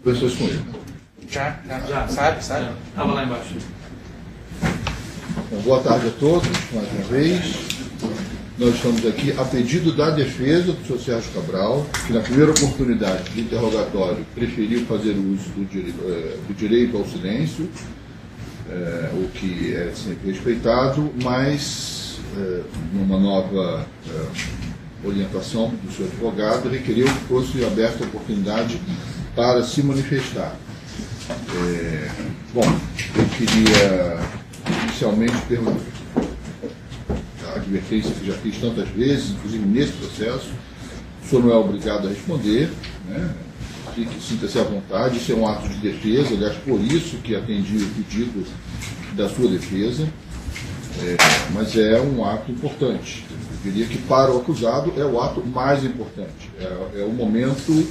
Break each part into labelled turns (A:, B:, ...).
A: Pessoas com ele.
B: Já, sabe? Estava lá embaixo.
A: Bom, boa tarde a todos, mais uma vez. Nós estamos aqui a pedido da defesa do senhor Sérgio Cabral, que na primeira oportunidade de interrogatório preferiu fazer uso do direito ao silêncio, o que é sempre respeitado, mas numa nova orientação do seu advogado, requeriu que fosse aberta a oportunidade para se manifestar. Bom, eu queria inicialmente perguntar a advertência que já fiz tantas vezes, inclusive nesse processo. O senhor não é obrigado a responder, né? Sinta-se à vontade, isso é um ato de defesa, aliás, por isso que atendi o pedido da sua defesa, mas é um ato importante. Eu diria que para o acusado é o ato mais importante, é o momento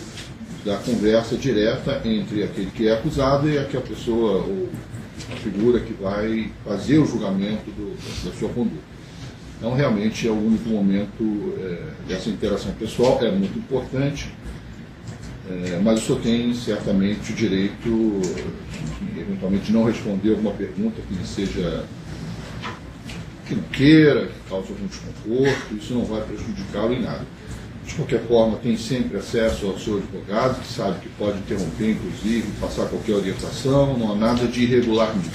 A: da conversa direta entre aquele que é acusado e aquela pessoa ou a figura que vai fazer o julgamento da sua conduta. Então, realmente, é o único momento dessa interação pessoal, é muito importante, mas o senhor tem certamente o direito, eventualmente, de não responder alguma pergunta que lhe seja, que não queira, que cause algum desconforto, isso não vai prejudicá-lo em nada. De qualquer forma, tem sempre acesso ao seu advogado, que sabe que pode interromper, inclusive, passar qualquer orientação, não há nada de irregular nisso.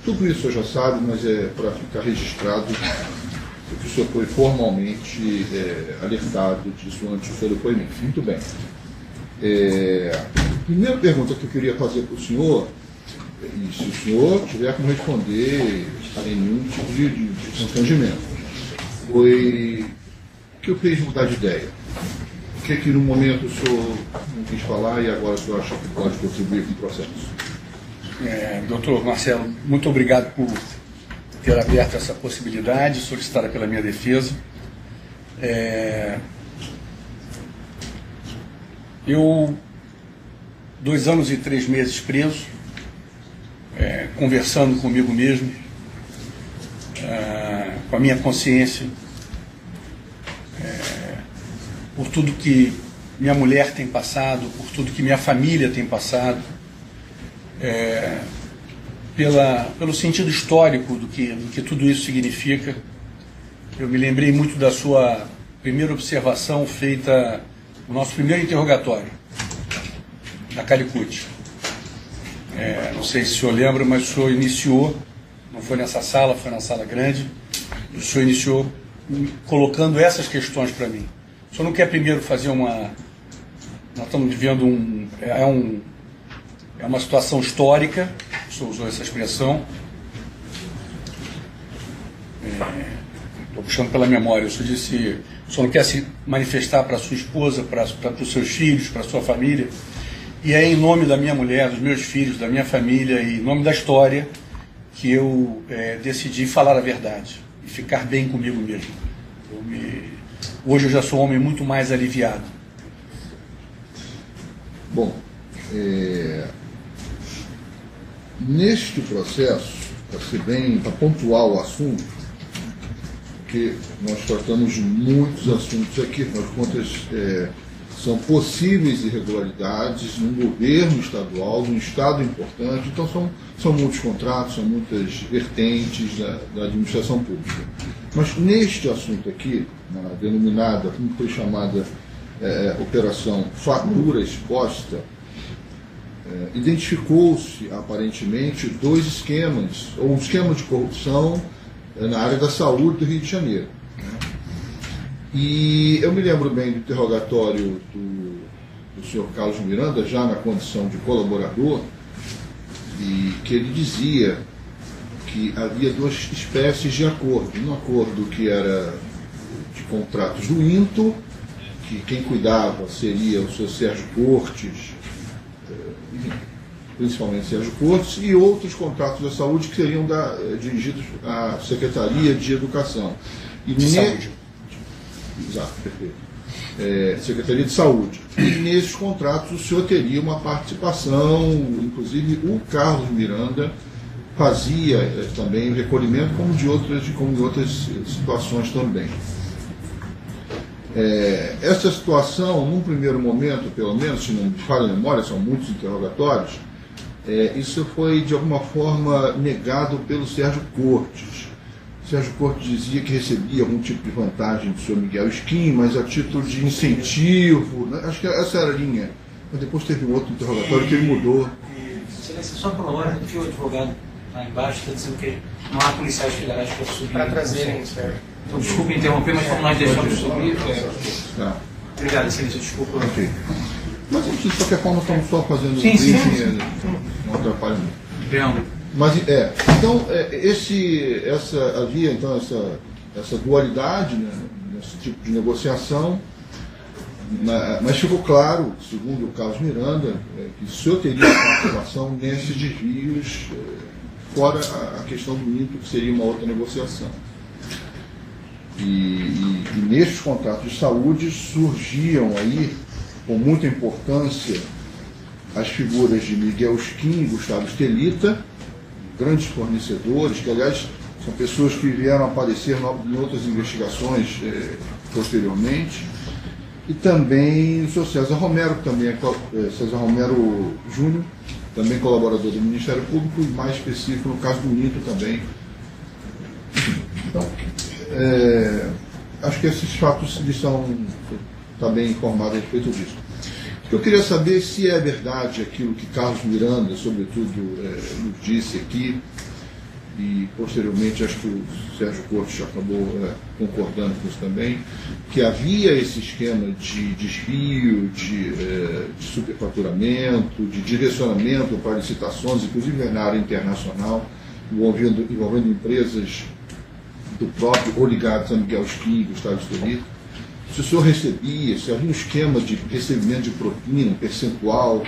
A: Tudo isso o senhor já sabe, mas é para ficar registrado que o senhor foi formalmente alertado disso antes do seu depoimento. Muito bem. A primeira pergunta que eu queria fazer para o senhor, e se o senhor tiver como responder sem nenhum tipo de constrangimento, foi o que eu fiz mudar de ideia. O que no momento o senhor não quis falar e agora o senhor acha que pode contribuir com o processo?
C: Doutor Marcelo, muito obrigado por ter aberto essa possibilidade, solicitada pela minha defesa. Eu, 2 anos e 3 meses preso, conversando comigo mesmo, com a minha consciência, por tudo que minha mulher tem passado, por tudo que minha família tem passado, pelo sentido histórico do que tudo isso significa. Eu me lembrei muito da sua primeira observação feita no nosso primeiro interrogatório, na Calicut. Não sei se o senhor lembra, mas o senhor iniciou, não foi nessa sala, foi na sala grande, o senhor iniciou colocando essas questões para mim. O senhor não quer primeiro fazer uma... Nós estamos vivendo é uma situação histórica, o senhor usou essa expressão. Estou puxando pela memória. O senhor disse, o senhor não quer se manifestar para sua esposa, para os seus filhos, para a sua família. E é em nome da minha mulher, dos meus filhos, da minha família e em nome da história que eu decidi falar a verdade e ficar bem comigo mesmo. Hoje eu já sou um homem muito mais aliviado.
A: Bom, neste processo, para pontuar o assunto, porque nós tratamos muitos assuntos aqui, afinal de contas, são possíveis irregularidades num governo estadual, num estado importante, então são muitos contratos, são muitas vertentes da administração pública. Mas neste assunto aqui, na denominada, como foi chamada, Operação Fatura Exposta, identificou-se aparentemente 2 esquemas, ou um esquema de corrupção na área da saúde do Rio de Janeiro. E eu me lembro bem do interrogatório do senhor Carlos Miranda, já na condição de colaborador, e que ele dizia que havia 2 espécies de acordo. Um acordo que era de contratos do INTO, que quem cuidava seria o senhor Sérgio Cortes, principalmente Sérgio Cortes, e outros contratos da saúde que seriam dirigidos à Secretaria de Educação.
C: Saúde.
A: Exato, perfeito. Secretaria de Saúde. E nesses contratos o senhor teria uma participação, inclusive o Carlos Miranda fazia também o recolhimento, como de outras situações também. Essa situação, num primeiro momento, pelo menos, se não me falha a memória, são muitos interrogatórios, isso foi, de alguma forma, negado pelo Sérgio Cortes. O Sérgio Cortes dizia que recebia algum tipo de vantagem do senhor Miguel Skin, mas a título de incentivo, né? Acho que essa era a linha. Mas depois teve um outro interrogatório que ele mudou.
D: Excelência, só pela hora, que o advogado lá embaixo está dizendo que não há policiais federais para subir.
B: Para trazerem isso.
D: Então, desculpe interromper, mas como nós deixamos subir...
A: Tá.
D: Obrigado, excelência, desculpa.
A: Ok. Mas, de qualquer forma, estamos só fazendo
D: Sim, sim.
A: não atrapalha muito.
D: Entendo.
A: Mas, então, havia então, essa dualidade, né, nesse tipo de negociação, mas ficou claro, segundo o Carlos Miranda, que o senhor teria participação nesses desvios, fora a questão do INTO, que seria uma outra negociação. E nestes contratos de saúde surgiam aí, com muita importância, as figuras de Miguel Skin e Gustavo Estelita, grandes fornecedores, que, aliás, são pessoas que vieram aparecer em outras investigações posteriormente, e também o senhor César Romero, que também César Romero Júnior, também colaborador do Ministério Público, e mais específico no caso do INTO também. Então, acho que esses fatos está bem informado a respeito disso. Eu queria saber se é verdade aquilo que Carlos Miranda, sobretudo, nos disse aqui, e posteriormente acho que o Sérgio Cortes acabou concordando com isso também, que havia esse esquema de desvio, de superfaturamento, de direcionamento para licitações, inclusive na área internacional, envolvendo empresas do próprio, ou ligadas a Miguel Skin e Gustavo Estelita. Se o senhor recebia, se havia um esquema de recebimento de propina, percentual,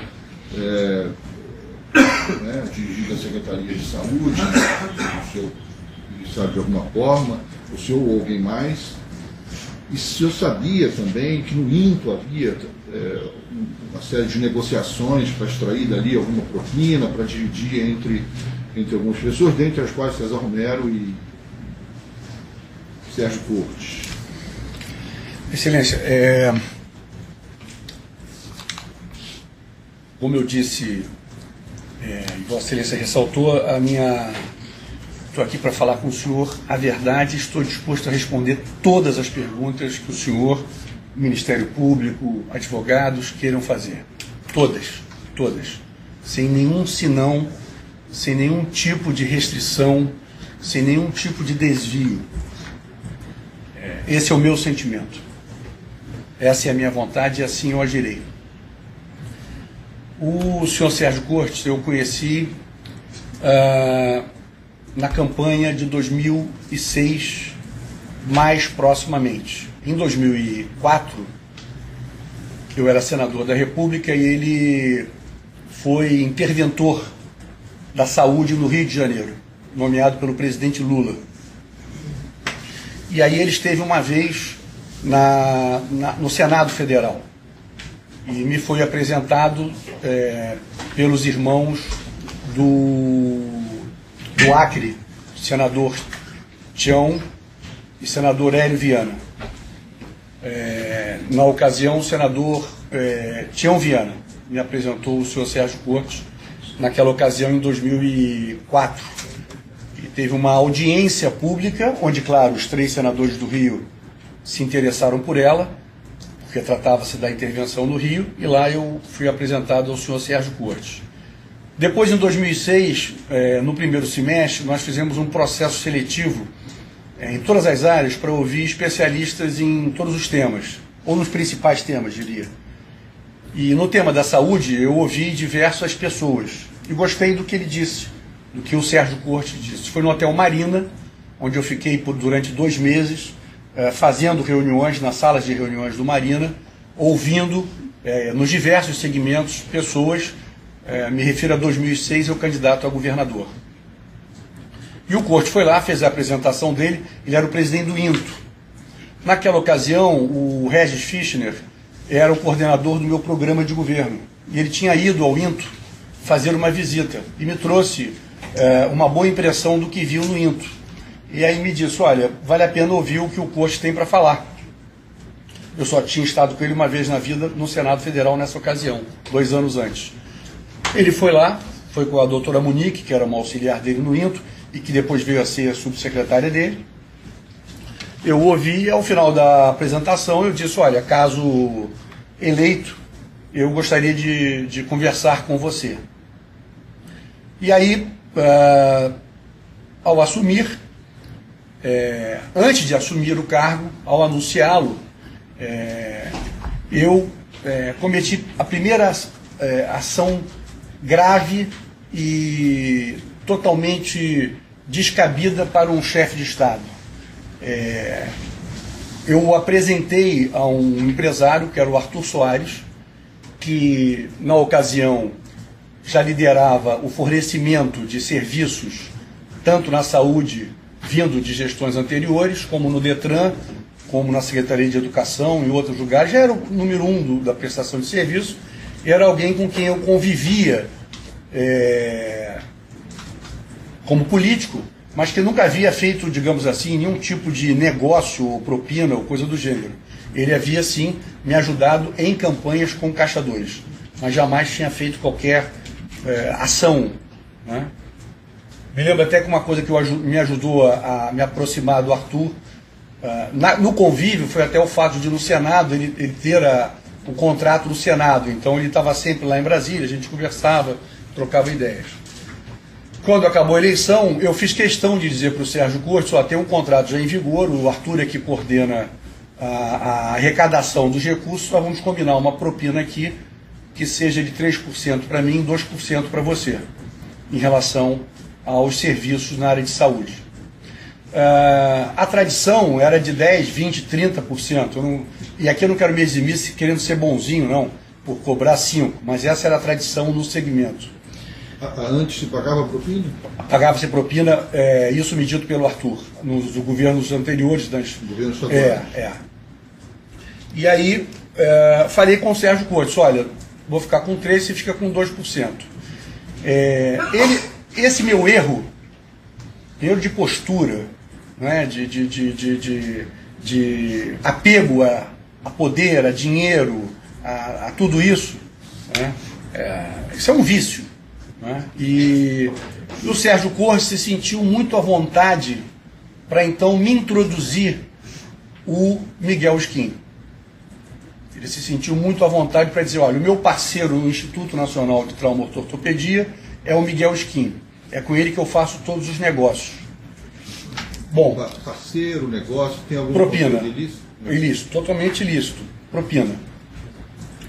A: dirigido à Secretaria de Saúde, o senhor sabe de alguma forma, o senhor ou alguém mais, e se o senhor sabia também que no INTO havia uma série de negociações para extrair dali alguma propina, para dividir entre algumas pessoas, dentre as quais César Romero e Sérgio Cortes.
C: Excelência, como eu disse, Vossa Excelência ressaltou, estou aqui para falar com o senhor a verdade, estou disposto a responder todas as perguntas que o senhor, Ministério Público, advogados queiram fazer. Todas. Sem nenhum senão, sem nenhum tipo de restrição, sem nenhum tipo de desvio. Esse é o meu sentimento. Essa é a minha vontade e assim eu agirei. O senhor Sérgio Cortes eu conheci na campanha de 2006, mais proximamente. Em 2004, eu era senador da República e ele foi interventor da saúde no Rio de Janeiro, nomeado pelo presidente Lula. E aí ele esteve uma vez no Senado Federal e me foi apresentado pelos irmãos do Acre, senador Tião e senador Hélio Viana. Na ocasião, o senador Tião Viana me apresentou o senhor Sérgio Cortes, naquela ocasião em 2004. E teve uma audiência pública, onde, claro, os 3 senadores do Rio se interessaram por ela, porque tratava-se da intervenção no Rio, e lá eu fui apresentado ao senhor Sérgio Cortes. Depois, em 2006, no primeiro semestre, nós fizemos um processo seletivo em todas as áreas para ouvir especialistas em todos os temas, ou nos principais temas, diria. E no tema da saúde, eu ouvi diversas pessoas, e gostei do que ele disse, do que o Sérgio Cortes disse. Foi no Hotel Marina, onde eu fiquei durante 2 meses, fazendo reuniões nas salas de reuniões do Marina, ouvindo nos diversos segmentos pessoas, me refiro a 2006, eu candidato a governador. E o Cortes foi lá, fez a apresentação dele, ele era o presidente do INTO. Naquela ocasião, o Regis Fischner era o coordenador do meu programa de governo, e ele tinha ido ao INTO fazer uma visita, e me trouxe uma boa impressão do que viu no INTO. E aí me disse, olha, vale a pena ouvir o que o Cortes tem para falar. Eu só tinha estado com ele uma vez na vida no Senado Federal nessa ocasião, 2 anos antes. Ele foi lá, foi com a doutora Monique, que era uma auxiliar dele no INTO, e que depois veio a ser a subsecretária dele. Eu ouvi, e ao final da apresentação eu disse, olha, caso eleito, eu gostaria de conversar com você. E aí, ao assumir, antes de assumir o cargo, ao anunciá-lo, eu cometi a primeira ação grave e totalmente descabida para um chefe de Estado. Eu apresentei a um empresário, que era o Arthur Soares, que na ocasião já liderava o fornecimento de serviços, tanto na saúde, vindo de gestões anteriores, como no Detran, como na Secretaria de Educação e outros lugares. Já era o número 1 da prestação de serviço, era alguém com quem eu convivia como político, mas que nunca havia feito, digamos assim, nenhum tipo de negócio ou propina ou coisa do gênero. Ele havia, sim, me ajudado em campanhas com Caixa 2, mas jamais tinha feito qualquer ação, né? Me lembro até que uma coisa que me ajudou a me aproximar do Arthur, no convívio, foi até o fato de, no Senado, ele ter o contrato do Senado. Então ele estava sempre lá em Brasília, a gente conversava, trocava ideias. Quando acabou a eleição, eu fiz questão de dizer para o Sérgio Cortes, tem um contrato já em vigor, o Arthur é que coordena a arrecadação dos recursos, nós vamos combinar uma propina aqui que seja de 3% para mim e 2% para você, em relação aos serviços na área de saúde. A tradição era de 10%, 20%, 30%. E aqui eu não quero me eximir querendo ser bonzinho, não, por cobrar 5%, mas essa era a tradição no segmento.
A: Antes se pagava propina?
C: Pagava-se propina, isso medido pelo Arthur, nos governos anteriores.
A: Governo estadual.
C: E aí, falei com o Sérgio Cortes, olha, vou ficar com 3%, você fica com 2%. Esse meu erro de postura, né, de apego a poder, a dinheiro, a tudo isso, né, isso é um vício. Né? E o Sérgio Cortes se sentiu muito à vontade para então me introduzir o Miguel Skin. Ele se sentiu muito à vontade para dizer, olha, o meu parceiro no Instituto Nacional de Traumatortopedia é o Miguel Skin. É com ele que eu faço todos os negócios. Bom,
A: parceiro, negócio, tem algum
C: propina.
A: Ilícito?
C: Ilícito, totalmente ilícito. Propina.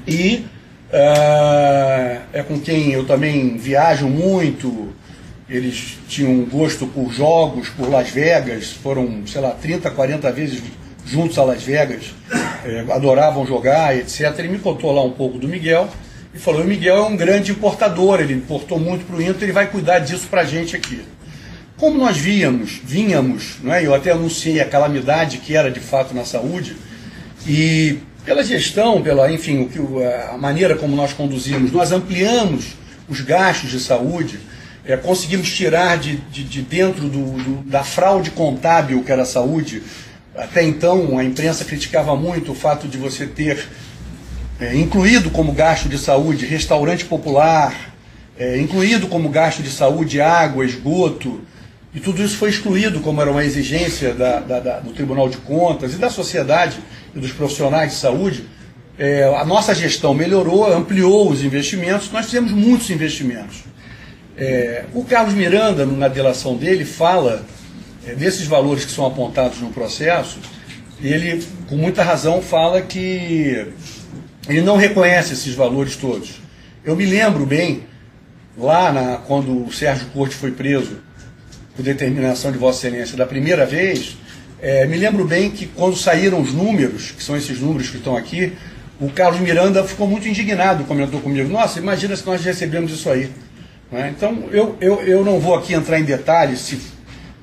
C: E é com quem eu também viajo muito. Eles tinham um gosto por jogos, por Las Vegas, foram, 30, 40 vezes juntos a Las Vegas, adoravam jogar, etc. Ele me contou lá um pouco do Miguel e falou, o Miguel é um grande importador, ele importou muito para o Inter, ele vai cuidar disso para a gente aqui. Como nós vínhamos, não é? Eu até anunciei a calamidade que era de fato na saúde, e pela gestão, a maneira como nós conduzimos, nós ampliamos os gastos de saúde, conseguimos tirar de dentro da fraude contábil que era a saúde. Até então a imprensa criticava muito o fato de você ter incluído como gasto de saúde restaurante popular, incluído como gasto de saúde água, esgoto, e tudo isso foi excluído como era uma exigência do Tribunal de Contas e da sociedade e dos profissionais de saúde. A nossa gestão melhorou, ampliou os investimentos, nós fizemos muitos investimentos. O Carlos Miranda, na delação dele, fala desses valores que são apontados no processo. Ele, com muita razão, fala que ele não reconhece esses valores todos. Eu me lembro bem, lá quando o Sérgio Cortes foi preso, por determinação de Vossa Excelência, da primeira vez, me lembro bem que quando saíram os números, que são esses números que estão aqui, o Carlos Miranda ficou muito indignado, comentou comigo, nossa, imagina se nós recebemos isso aí. Então, eu não vou aqui entrar em detalhes,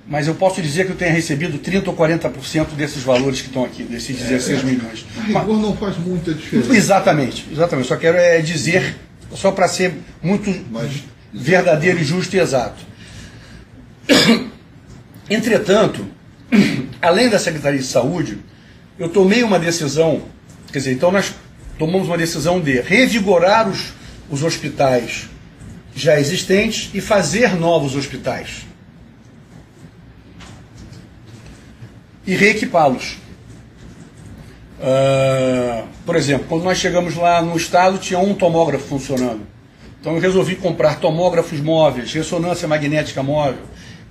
C: mas eu posso dizer que eu tenha recebido 30% ou 40% desses valores que estão aqui, desses 16 milhões.
A: O rigor não faz muita diferença.
C: Exatamente. Só quero dizer, só para ser muito verdadeiro, justo e exato. Entretanto, além da Secretaria de Saúde, eu tomei uma decisão Quer dizer, então nós tomamos uma decisão de revigorar os hospitais já existentes e fazer novos hospitais. E reequipá-los. Por exemplo, quando nós chegamos lá no estado, tinha um tomógrafo funcionando. Então eu resolvi comprar tomógrafos móveis, ressonância magnética móvel,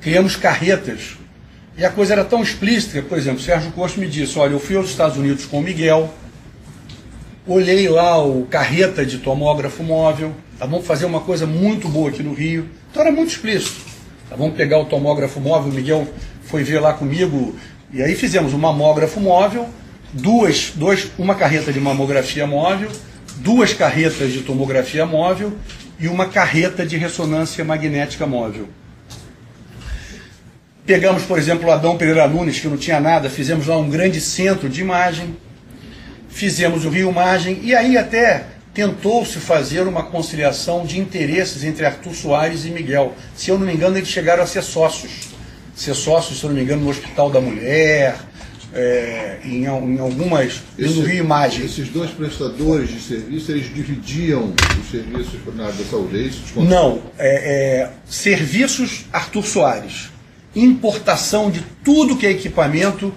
C: criamos carretas. E a coisa era tão explícita, por exemplo, o Sérgio Costa me disse, olha, eu fui aos Estados Unidos com o Miguel, olhei lá o carreta de tomógrafo móvel, tá, vamos fazer uma coisa muito boa aqui no Rio. Então era muito explícito. Tá, vamos pegar o tomógrafo móvel, o Miguel foi ver lá comigo, e aí fizemos um mamógrafo móvel, uma carreta de mamografia móvel, 2 carretas de tomografia móvel e uma carreta de ressonância magnética móvel. Pegamos, por exemplo, o Adão Pereira Nunes, que não tinha nada, fizemos lá um grande centro de imagem, fizemos o Rio Imagem, e aí até tentou-se fazer uma conciliação de interesses entre Arthur Soares e Miguel. Se eu não me engano, eles chegaram a ser sócios. Se eu não me engano, no Hospital da Mulher, em algumas... no Rio Imagem.
A: Esses 2 prestadores de serviço, eles dividiam os serviços na área da saúde, é isso?
C: Não, serviços Arthur Soares. Importação de tudo que é equipamento,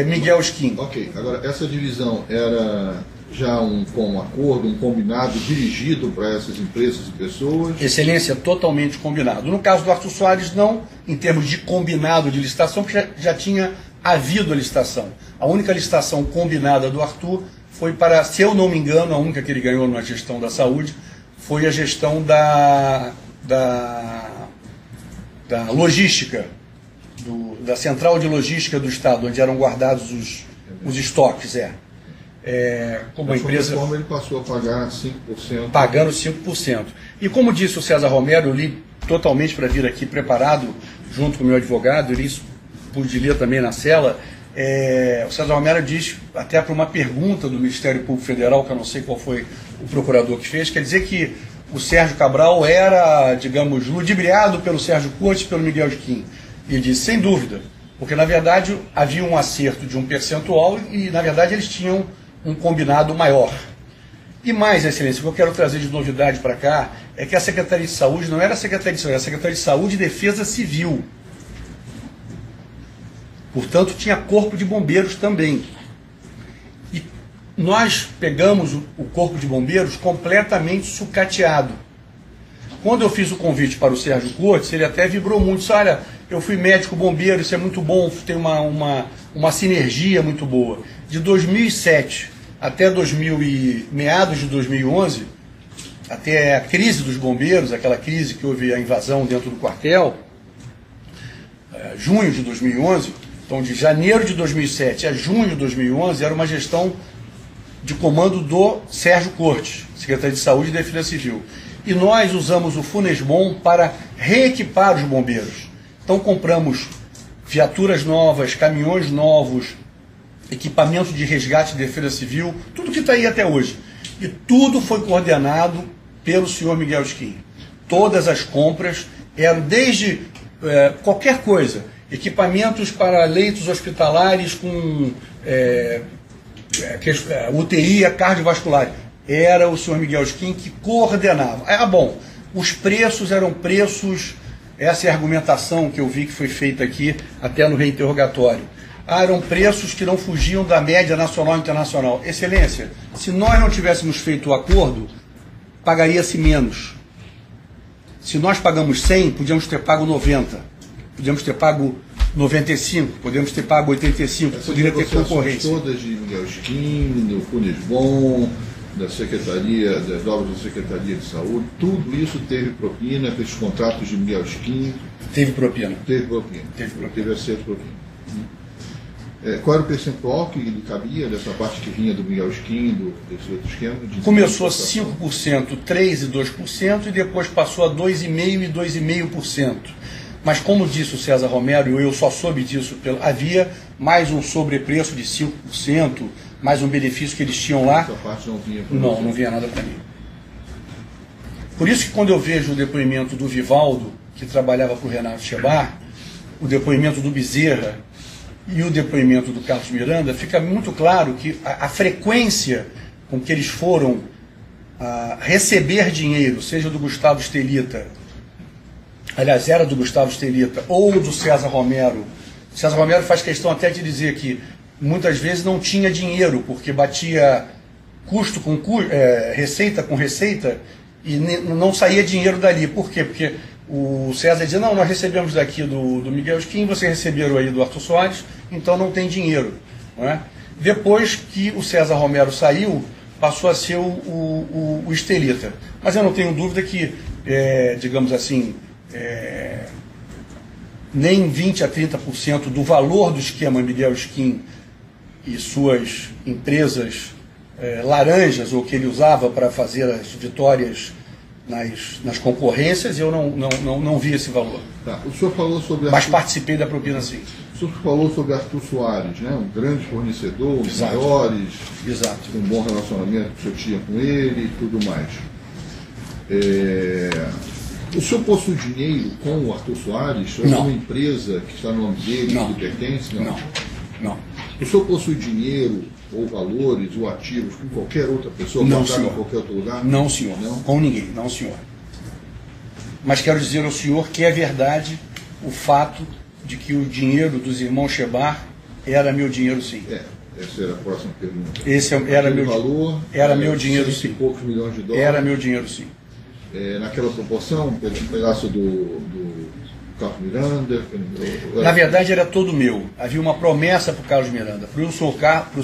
C: Miguel Skin.
A: Ok, agora essa divisão era já um acordo, um combinado dirigido para essas empresas e pessoas?
C: Excelência, totalmente combinado. No caso do Arthur Soares, não, em termos de combinado de licitação, porque já tinha havido a licitação. A única licitação combinada do Arthur foi para, se eu não me engano, a única que ele ganhou na gestão da saúde, foi a gestão da logística, da central de logística do Estado, onde eram guardados os estoques. Como a empresa...
A: De forma, ele passou a pagar 5%.
C: Pagando 5%. E como disse o César Romero, eu li totalmente para vir aqui preparado, junto com o meu advogado, eu li isso, pude ler também na cela. O César Romero diz, até para uma pergunta do Ministério Público Federal, que eu não sei qual foi o procurador que fez, quer dizer que o Sérgio Cabral era, digamos, ludibriado pelo Sérgio Cortes e pelo Miguel Skin. E ele disse, sem dúvida, porque na verdade havia um acerto de um percentual e na verdade eles tinham um combinado maior. E mais, Excelência, o que eu quero trazer de novidade para cá é que a Secretaria de Saúde não era a Secretaria de Saúde, era a Secretaria de Saúde e Defesa Civil. Portanto, tinha Corpo de Bombeiros também. E nós pegamos o Corpo de Bombeiros completamente sucateado. Quando eu fiz o convite para o Sérgio Cortes, ele até vibrou muito. Disse, olha, eu fui médico bombeiro, isso é muito bom, tem uma sinergia muito boa. De 2007 até meados de 2011, até a crise dos bombeiros, aquela crise que houve a invasão dentro do quartel, junho de 2011, então de janeiro de 2007 a junho de 2011, era uma gestão de comando do Sérgio Cortes, secretário de Saúde e Defesa Civil. E nós usamos o Funesbom para reequipar os bombeiros. Então compramos viaturas novas, caminhões novos, equipamento de resgate de defesa civil, tudo que está aí até hoje. E tudo foi coordenado pelo senhor Miguel Skin. Todas as compras eram desde qualquer coisa, equipamentos para leitos hospitalares com UTI cardiovascular. Era o senhor Miguel Skin que coordenava. Bom, os preços eram preços, essa é a argumentação que eu vi que foi feita aqui até no reinterrogatório. Eram preços que não fugiam da média nacional e internacional. Excelência, se nós não tivéssemos feito o acordo, pagaria-se menos. Se nós pagamos 100, podíamos ter pago 90. Podíamos ter pago 95, podíamos ter pago 85, poderia ter concorrência.
A: Todas de Miguel Skin, do Funesbom, da Secretaria, das obras da Secretaria de Saúde, tudo isso teve propina, aqueles contratos de Miguel Skin.
C: Teve propina.
A: Teve propina. Teve acerto de propina. Qual era o percentual que lhe cabia dessa parte que vinha do Miguel Skin, desse outro esquema?
C: Começou 5%, 3% e 2%, e depois passou a 2,5% e 2,5%. Mas como disse o César Romero, eu só soube disso, havia mais um sobrepreço de 5%, mais um benefício que eles tinham lá.
A: Essa parte não vinha para
C: Não vinha nada para mim. Por isso que quando eu vejo o depoimento do Vivaldo, que trabalhava para o Renato Chebar, o depoimento do Bezerra, e o depoimento do Carlos Miranda, fica muito claro que a frequência com que eles foram receber dinheiro, seja do Gustavo Stelita, aliás, era do Gustavo Stelita, ou do César Romero. César Romero faz questão até de dizer que muitas vezes não tinha dinheiro, porque batia custo com receita com receita, e não saía dinheiro dali. Por quê? Porque o César dizia, não, nós recebemos daqui do Miguel Skin, vocês receberam aí do Arthur Soares, então não tem dinheiro. Não é? Depois que o César Romero saiu, passou a ser o Stelita. Mas eu não tenho dúvida que, digamos assim, nem 20% a 30% do valor do esquema Miguel Skin e suas empresas laranjas, ou que ele usava para fazer as vitórias nas concorrências, eu não vi esse valor.
A: Tá. O senhor falou sobre...
C: Mas participei da propina, sim.
A: O senhor falou sobre Arthur Soares, né? Um grande fornecedor, um dos maiores,
C: Exato.
A: um bom relacionamento que o senhor tinha com ele e tudo mais. O senhor possui dinheiro com o Arthur Soares? Ou uma empresa que está no nome dele, que lhe pertence?
C: Não.
A: O senhor possui dinheiro, ou valores, ou ativos com qualquer outra pessoa?
C: Não, senhor.
A: Em qualquer outro lugar?
C: Não, senhor.
A: Não?
C: Com ninguém. Não, senhor. Mas quero dizer ao senhor que é verdade o fato de que o dinheiro dos irmãos Chebar era meu dinheiro, sim.
A: Essa era a próxima pergunta.
C: Esse era meu
A: valor.
C: Era meu dinheiro, sim.
A: Poucos milhões de dólares.
C: Era meu dinheiro, sim.
A: Naquela proporção, um pedaço do Carlos Miranda?
C: Na verdade, era todo meu. Havia uma promessa para o Carlos Miranda. Para o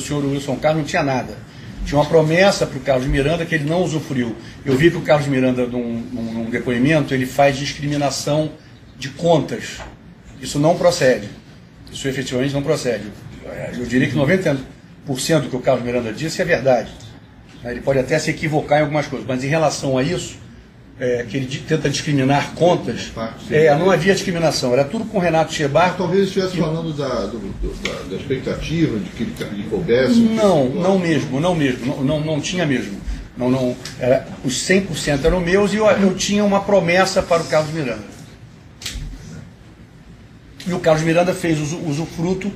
C: senhor Wilson Carlos não tinha nada. Tinha uma promessa para o Carlos Miranda que ele não usufruiu. Eu vi que o Carlos Miranda, num depoimento, ele faz discriminação de contas. Isso não procede. Isso efetivamente não procede. Eu diria que 90% do que o Carlos Miranda disse é verdade. Ele pode até se equivocar em algumas coisas, mas em relação a isso, que ele tenta discriminar contas, não havia discriminação, era tudo com Renato Chebar.
A: Talvez estivesse falando da expectativa de que ele coubesse.
C: Não tinha mesmo. Os 100% eram meus e eu tinha uma promessa para o Carlos Miranda. E o Carlos Miranda fez usufruto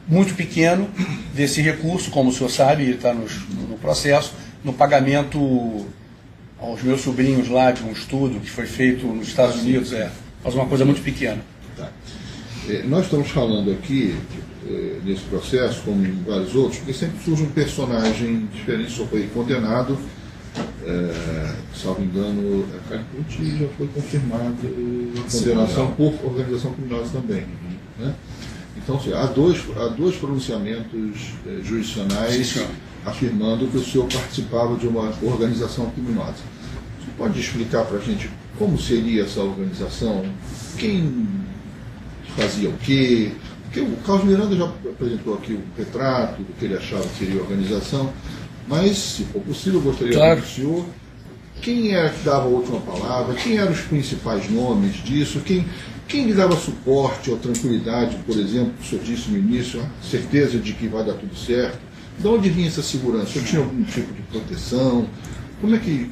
C: muito pequeno desse recurso, como o senhor sabe, ele está no processo, no pagamento aos meus sobrinhos lá de um estudo que foi feito nos Estados Unidos, faz uma coisa muito pequena.
A: Tá. Nós estamos falando aqui, nesse processo, como em vários outros, porque sempre surge um personagem diferente, só foi condenado, salvo engano, a Carcuti já foi confirmada a condenação por organização criminosa também. Né? Então, assim, há dois pronunciamentos jurisdicionais afirmando que o senhor participava de uma organização criminosa. Você pode explicar para a gente como seria essa organização? Quem fazia o quê? Porque o Carlos Miranda já apresentou aqui o retrato do que ele achava que seria a organização, mas, se for possível, eu gostaria de saber do senhor quem era que dava a última palavra, quem eram os principais nomes disso, quem lhe dava suporte ou tranquilidade, por exemplo, o senhor disse no início, a certeza de que vai dar tudo certo. De onde vinha essa segurança? O senhor tinha algum tipo de proteção? Como é que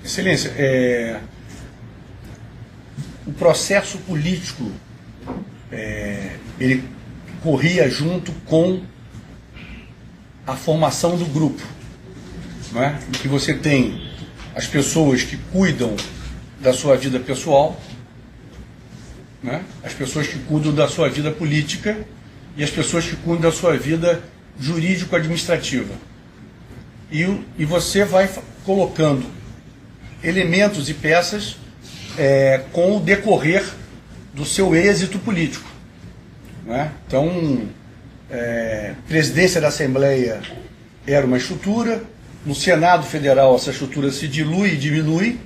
C: Excelência, o processo político ele corria junto com a formação do grupo, não é? Em que você tem as pessoas que cuidam da sua vida pessoal, né? As pessoas que cuidam da sua vida política e as pessoas que cuidam da sua vida jurídico-administrativa. E você vai colocando elementos e peças com o decorrer do seu êxito político. Né? Então, presidência da Assembleia era uma estrutura, no Senado Federal essa estrutura se dilui e diminui,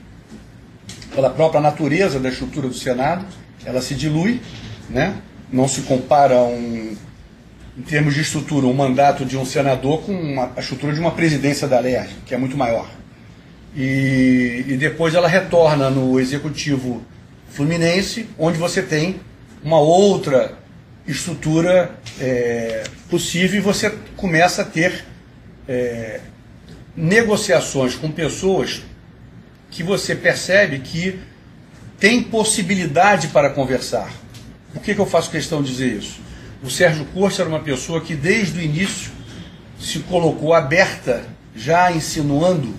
C: pela própria natureza da estrutura do Senado, ela se dilui, né? Não se compara em termos de estrutura, um mandato de um senador com a estrutura de uma presidência da LERJ, que é muito maior. E depois ela retorna no Executivo Fluminense, onde você tem uma outra estrutura possível e você começa a ter negociações com pessoas que você percebe que tem possibilidade para conversar. Por que eu faço questão de dizer isso? O Sérgio Cortes era uma pessoa que desde o início se colocou aberta, já insinuando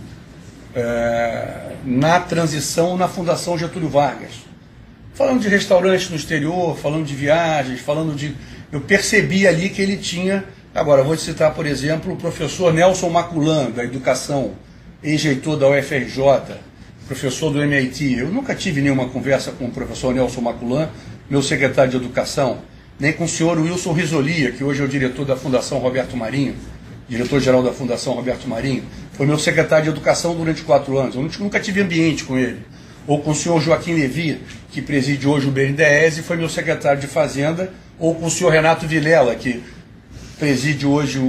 C: na transição na Fundação Getúlio Vargas. Falando de restaurantes no exterior, falando de viagens, falando de... Eu percebi ali que ele tinha... Agora, vou te citar, por exemplo, o professor Nelson Maculan, da Educação, ex-reitor da UFRJ, professor do MIT. Eu nunca tive nenhuma conversa com o professor Nelson Maculan, meu secretário de Educação, nem com o senhor Wilson Risolia, que hoje é o diretor da Fundação Roberto Marinho, diretor-geral da Fundação Roberto Marinho, foi meu secretário de Educação durante 4 anos. Eu nunca tive ambiente com ele. Ou com o senhor Joaquim Levi, que preside hoje o BNDES e foi meu secretário de Fazenda, ou com o senhor Renato Vilela, que preside hoje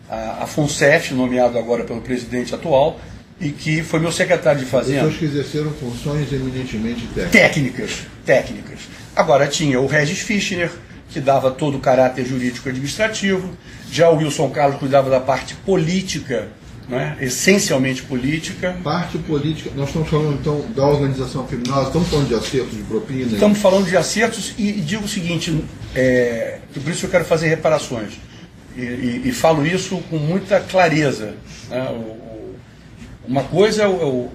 C: a FUNCEF, nomeado agora pelo presidente atual, e que foi meu secretário de Fazenda.
A: Pessoas que exerceram funções eminentemente
C: técnicas. Agora tinha o Regis Fischner, que dava todo o caráter jurídico-administrativo, já o Wilson Carlos cuidava da parte política, né, essencialmente política.
A: Parte política, nós estamos falando então da organização criminosa, estamos falando de acertos de propina?
C: Estamos falando de acertos e digo o seguinte, por isso eu quero fazer reparações, e falo isso com muita clareza. Né, uma coisa, o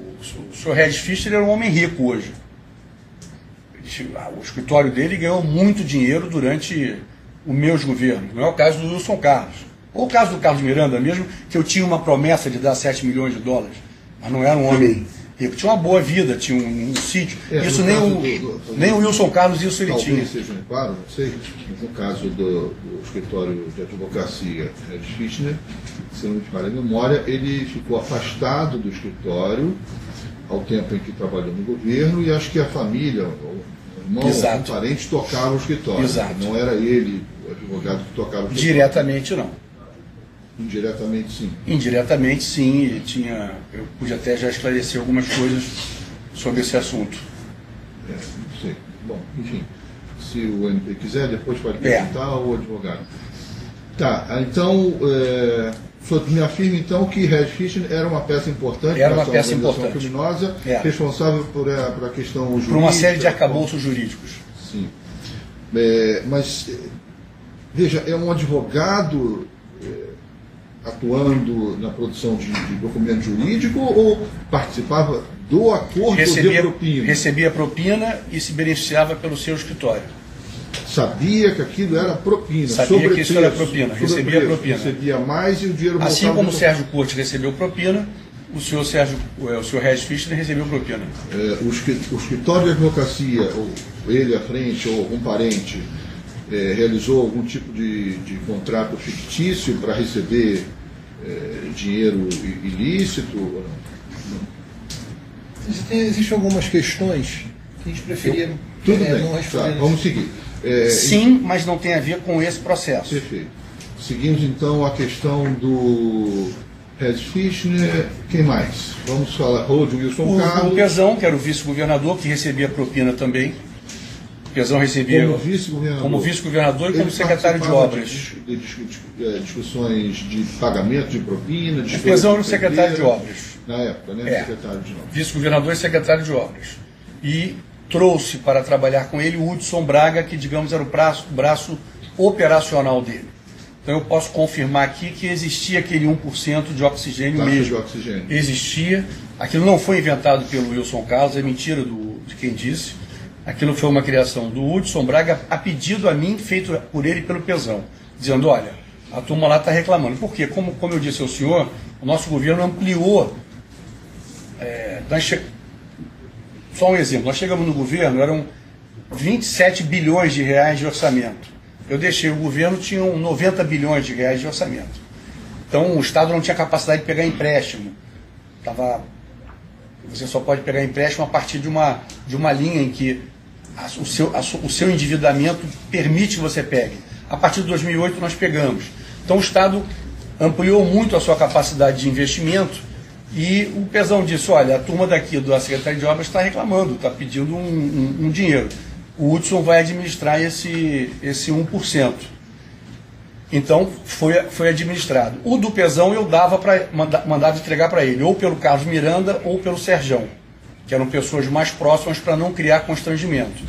C: senhor Regis Fischner era um homem rico hoje. O escritório dele ganhou muito dinheiro durante os meus governos. Não é o caso do Wilson Carlos. Ou o caso do Carlos Miranda mesmo, que eu tinha uma promessa de dar 7 milhões de dólares. Mas não era um homem rico. Tinha uma boa vida, tinha um sítio. Isso nem o Wilson Carlos, isso ele tinha.
A: Talvez seja claro, não sei. No caso do escritório de advocacia de Fischner, se não me falha a memória, ele ficou afastado do escritório ao tempo em que trabalhou no governo, e acho que a família, o irmão, o parente, tocava o escritório.
C: Exato.
A: Não era ele, o advogado, que tocava o escritório.
C: Diretamente não.
A: Indiretamente sim.
C: Indiretamente sim, eu pude até já esclarecer algumas coisas sobre esse assunto.
A: Não sei. Bom, enfim, se o MP quiser, depois pode perguntar ao advogado. Tá, então... O senhor me afirma, então, que Regis Fischner era uma peça importante
C: nessa organização
A: criminosa, responsável por a questão jurídica.
C: Por uma série de arcabouços jurídicos.
A: Sim. Mas, veja, é um advogado atuando na produção de documento jurídico ou participava do acordo de propina?
C: Recebia propina e se beneficiava pelo seu escritório.
A: Sabia que aquilo era propina.
C: Sabia que isso era propina, recebia propina.
A: Recebia mais e o dinheiro voltava.
C: Assim como o Sérgio Cortes recebeu propina, o senhor Regis Fischner recebeu propina.
A: O escritório de advocacia, ou ele à frente, ou algum parente, realizou algum tipo de contrato fictício para receber dinheiro ilícito? Ou não?
E: Existem algumas questões que a gente preferia
A: Tudo bem,
E: não responder.
A: Tá, vamos seguir.
C: Sim, mas não tem a ver com esse processo.
A: Perfeito. Seguimos então a questão do Regis Fischner. Quem mais? Vamos falar de Wilson Carlos.
C: O Pezão, que era o vice-governador, que recebia propina também. O Pezão recebia como vice-governador e como secretário de obras.
A: De discussões de pagamento de propina.
C: O Pezão era o secretário de obras.
A: Na época, né? Secretário de obras.
C: Vice-governador e secretário de obras. E trouxe para trabalhar com ele o Hudson Braga, que, digamos, era o braço operacional dele. Então eu posso confirmar aqui que existia aquele 1% de oxigênio mesmo.
A: De oxigênio.
C: Existia. Aquilo não foi inventado pelo Wilson Carlos, é mentira de quem disse. Aquilo foi uma criação do Hudson Braga, a pedido a mim, feito por ele e pelo Pezão, dizendo, olha, a turma lá está reclamando. Por quê? Como eu disse ao senhor, o nosso governo ampliou. Só um exemplo, nós chegamos no governo, eram 27 bilhões de reais de orçamento. Eu deixei o governo, tinham 90 bilhões de reais de orçamento. Então o Estado não tinha capacidade de pegar empréstimo. Você só pode pegar empréstimo a partir de uma linha em que o seu endividamento permite que você pegue. A partir de 2008 nós pegamos. Então o Estado ampliou muito a sua capacidade de investimento. E o Pezão disse, olha, a turma daqui da Secretaria de Obras está reclamando, está pedindo um dinheiro. O Hudson vai administrar esse 1%. Então, foi administrado. O do Pezão eu mandava entregar para ele, ou pelo Carlos Miranda ou pelo Serjão, que eram pessoas mais próximas para não criar constrangimento.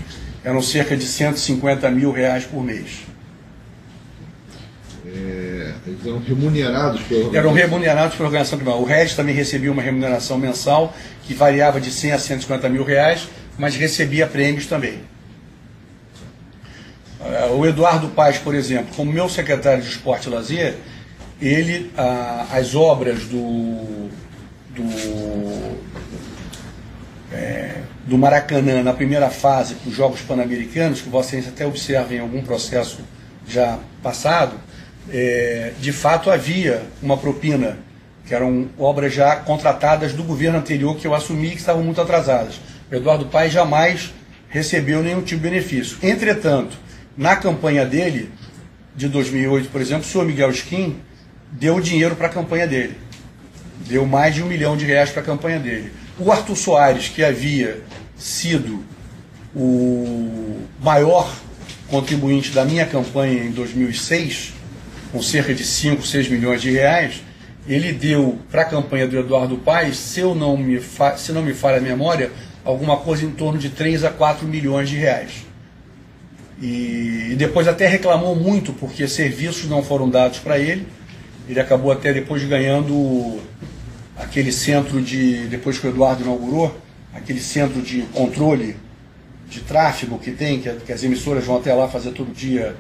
C: Eram cerca de 150 mil reais por mês.
A: Eles eram remunerados pela organização?
C: Eram remunerados pela organização criminal. O Regis também recebia uma remuneração mensal que variava de 100 a 150 mil reais, mas recebia prêmios também. O Eduardo Paes, por exemplo, como meu secretário de Esporte e Lazer, ele, as obras do Maracanã na primeira fase dos Jogos Pan-Americanos, que vocês até observem em algum processo já passado, de fato havia uma propina, que eram obras já contratadas do governo anterior que eu assumi que estavam muito atrasadas. O Eduardo Paes jamais recebeu nenhum tipo de benefício. Entretanto, na campanha dele, de 2008, por exemplo, o senhor Miguel Skin deu dinheiro para a campanha dele. Deu mais de R$1 milhão para a campanha dele. O Arthur Soares, que havia sido o maior contribuinte da minha campanha em 2006, com cerca de 5, 6 milhões de reais, ele deu para a campanha do Eduardo Paes, se não me falha a memória, alguma coisa em torno de 3 a 4 milhões de reais. E depois até reclamou muito porque serviços não foram dados para ele. Ele acabou até depois ganhando aquele centro depois que o Eduardo inaugurou, aquele centro de controle de tráfego que tem, que as emissoras vão até lá fazer todo dia,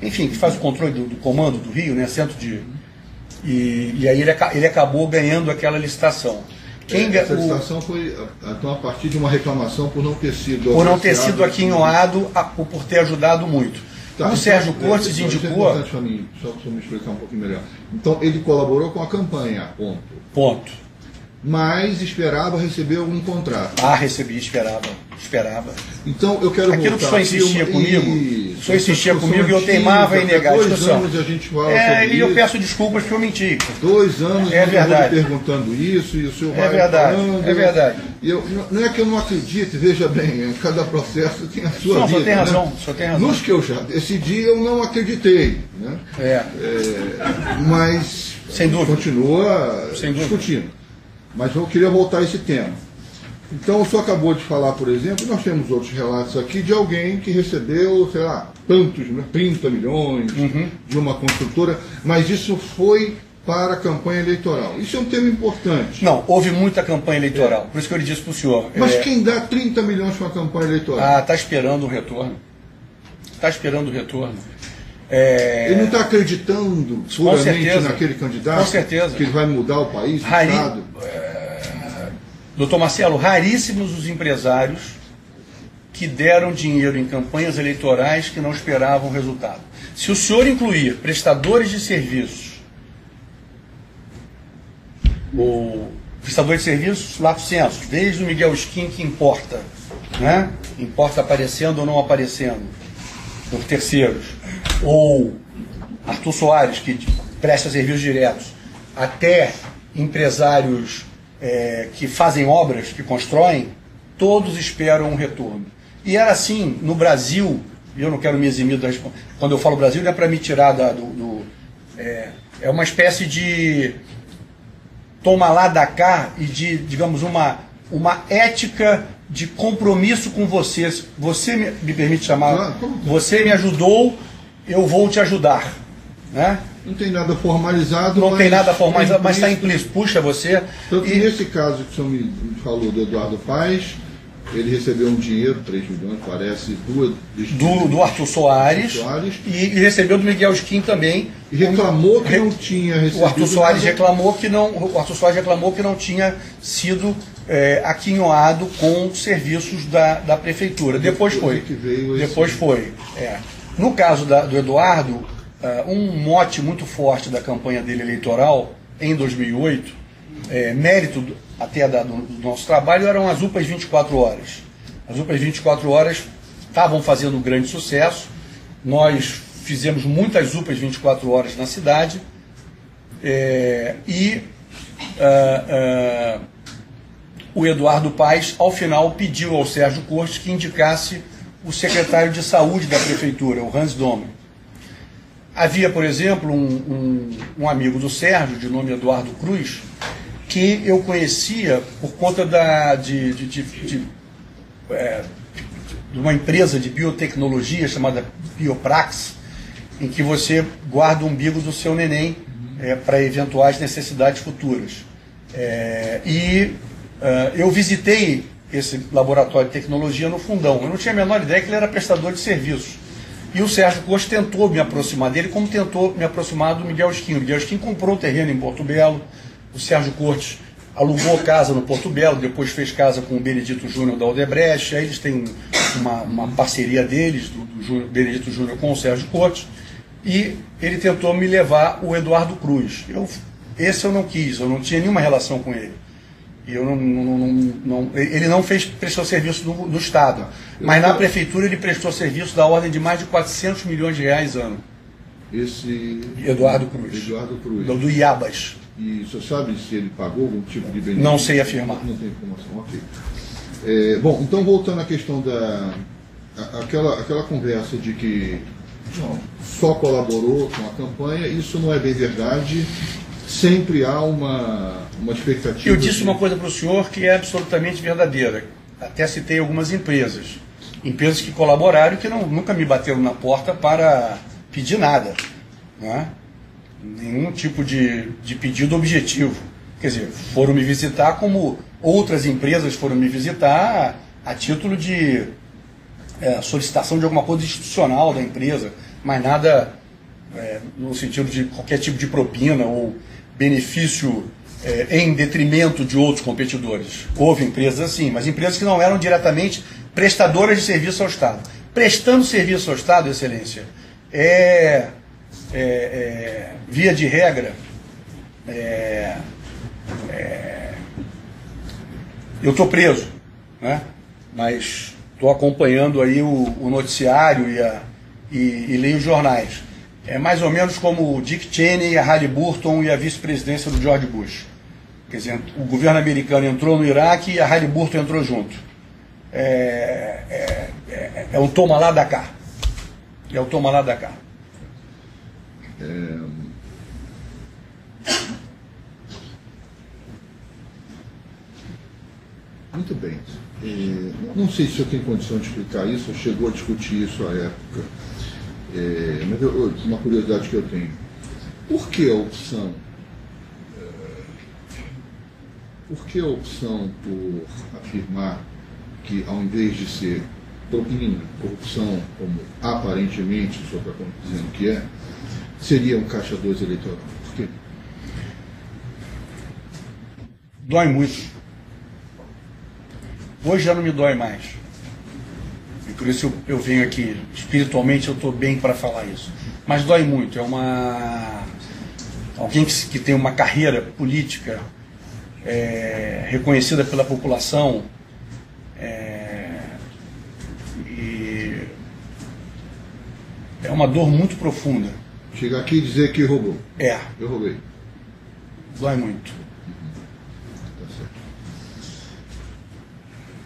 C: enfim, que faz o controle do comando do Rio, né, centro de... E aí ele acabou ganhando aquela licitação.
A: Essa licitação foi então, a partir de uma reclamação por não ter sido...
C: Por não ter sido aquinhoado, por ter ajudado muito.
A: Tá,
C: o Sérgio Cortes indicou...
A: Isso é importante para mim, só para me explicar um pouquinho melhor. Então, ele colaborou com a campanha, ponto.
C: Ponto.
A: Mas esperava receber algum contrato.
C: Recebi, esperava.
A: Então, eu quero
C: aquilo que o senhor insistia comigo, o senhor insistia comigo e eu
A: antiga,
C: teimava em negar a discussão.
A: 2 anos a gente fala sobre
C: e eu
A: isso.
C: peço desculpas porque eu menti.
A: 2 anos
C: é verdade.
A: eu vou perguntando isso e o senhor vai
C: falando. É verdade.
A: Não é que eu não acredite, veja bem, cada processo tem a sua vida.
C: Só tem razão, só tem razão.
A: Nos que eu já decidi, eu não acreditei. Né? Mas
C: sem dúvida.
A: Continua discutindo. Mas eu queria voltar a esse tema. Então, o senhor acabou de falar, por exemplo, nós temos outros relatos aqui de alguém que recebeu, sei lá, tantos, 30 milhões de uma construtora, mas isso foi para a campanha eleitoral. Isso é um tema importante.
C: Não, houve muita campanha eleitoral, por isso que eu lhe disse para o senhor.
A: Mas quem dá 30 milhões para a campanha eleitoral?
C: Está esperando o retorno. Está esperando o retorno.
A: Ele não está acreditando puramente naquele candidato?
C: Com certeza.
A: Que ele vai mudar o país, o Estado?
C: Doutor Marcelo, raríssimos os empresários que deram dinheiro em campanhas eleitorais que não esperavam resultado. Se o senhor incluir prestadores de serviços, lato sensu, desde o Miguel Skin que importa, né? Importa aparecendo ou não aparecendo, por terceiros, ou Arthur Soares, que presta serviços diretos, até empresários que fazem obras, que constroem, todos esperam um retorno. E era assim no Brasil, e eu não quero me eximir da resposta. Quando eu falo Brasil, não é para me tirar é uma espécie de toma lá da cá e de, digamos, uma ética de compromisso com vocês. Você me permite chamar? Você me ajudou, eu vou te ajudar. Né?
A: Não tem nada formalizado.
C: Não tem nada formalizado, mas está implícito. Puxa você.
A: Tanto que nesse caso que o senhor me falou do Eduardo Paes, ele recebeu um dinheiro, 3 milhões, parece, do Arthur Soares.
C: E recebeu do Miguel Skin também.
A: E reclamou que não tinha recebido.
C: O Arthur Soares reclamou que não tinha sido aquinhoado com serviços da prefeitura. Depois foi. No caso do Eduardo, um mote muito forte da campanha dele eleitoral em 2008, mérito até do nosso trabalho, eram as UPAs 24 horas. As UPAs 24 horas estavam fazendo um grande sucesso. Nós fizemos muitas UPAs 24 horas na cidade o Eduardo Paes, ao final, pediu ao Sérgio Cortes que indicasse o secretário de saúde da prefeitura, o Hans Domen. Havia, por exemplo, um amigo do Sérgio, de nome Eduardo Cruz, que eu conhecia por conta de uma empresa de biotecnologia chamada Bioprax, em que você guarda o umbigo do seu neném para eventuais necessidades futuras. Eu visitei esse laboratório de tecnologia no Fundão. Eu não tinha a menor ideia que ele era prestador de serviços. E o Sérgio Cortes tentou me aproximar dele, como tentou me aproximar do Miguel Skin. O Miguel Skin comprou um terreno em Porto Belo, o Sérgio Cortes alugou casa no Porto Belo, depois fez casa com o Benedito Júnior da Odebrecht, aí eles têm uma parceria deles, do Benedito Júnior com o Sérgio Cortes, e ele tentou me levar o Eduardo Cruz. Esse eu não quis, eu não tinha nenhuma relação com ele. Ele não prestou serviço no Estado, mas na Prefeitura ele prestou serviço da ordem de mais de 400 milhões de reais ano.
A: Esse
C: Eduardo Cruz.
A: Eduardo Cruz.
C: Do Iabas.
A: E você sabe se ele pagou algum tipo de benefício?
C: Não sei afirmar.
A: Não tem informação, ok. Bom, então voltando à questão aquela conversa de que só colaborou com a campanha, isso não é bem verdade. Sempre há uma expectativa.
C: Eu disse uma coisa para o senhor que é absolutamente verdadeira. Até citei algumas empresas. Empresas que colaboraram e que nunca me bateram na porta para pedir nada. Né? Nenhum tipo de pedido objetivo. Quer dizer, foram me visitar como outras empresas foram me visitar a título de solicitação de alguma coisa institucional da empresa, mas nada no sentido de qualquer tipo de propina ou benefício em detrimento de outros competidores. Houve empresas assim, mas empresas que não eram diretamente prestadoras de serviço ao Estado. Prestando serviço ao Estado, Excelência, via de regra, eu estou preso, né? Mas estou acompanhando aí o noticiário e leio os jornais. É mais ou menos como o Dick Cheney, a Halliburton e a vice-presidência do George Bush. Quer dizer, o governo americano entrou no Iraque e a Halliburton entrou junto. É um toma lá da cá. É o toma lá da cá.
A: Muito bem. Não sei se o senhor tem condição de explicar isso, ou chegou a discutir isso à época. Mas uma curiosidade que eu tenho. Por que a opção? Por que a opção por afirmar que, ao invés de ser propina, corrupção, como aparentemente o senhor está dizendo que seria um caixa 2 eleitoral? Por quê?
C: Dói muito. Hoje já não me dói mais. E por isso eu venho aqui. Espiritualmente eu estou bem para falar isso. Mas dói muito. Alguém que tem uma carreira política reconhecida pela população, e é uma dor muito profunda.
A: Chegar aqui e dizer que roubou. Eu roubei.
C: Dói muito.
A: Tá certo.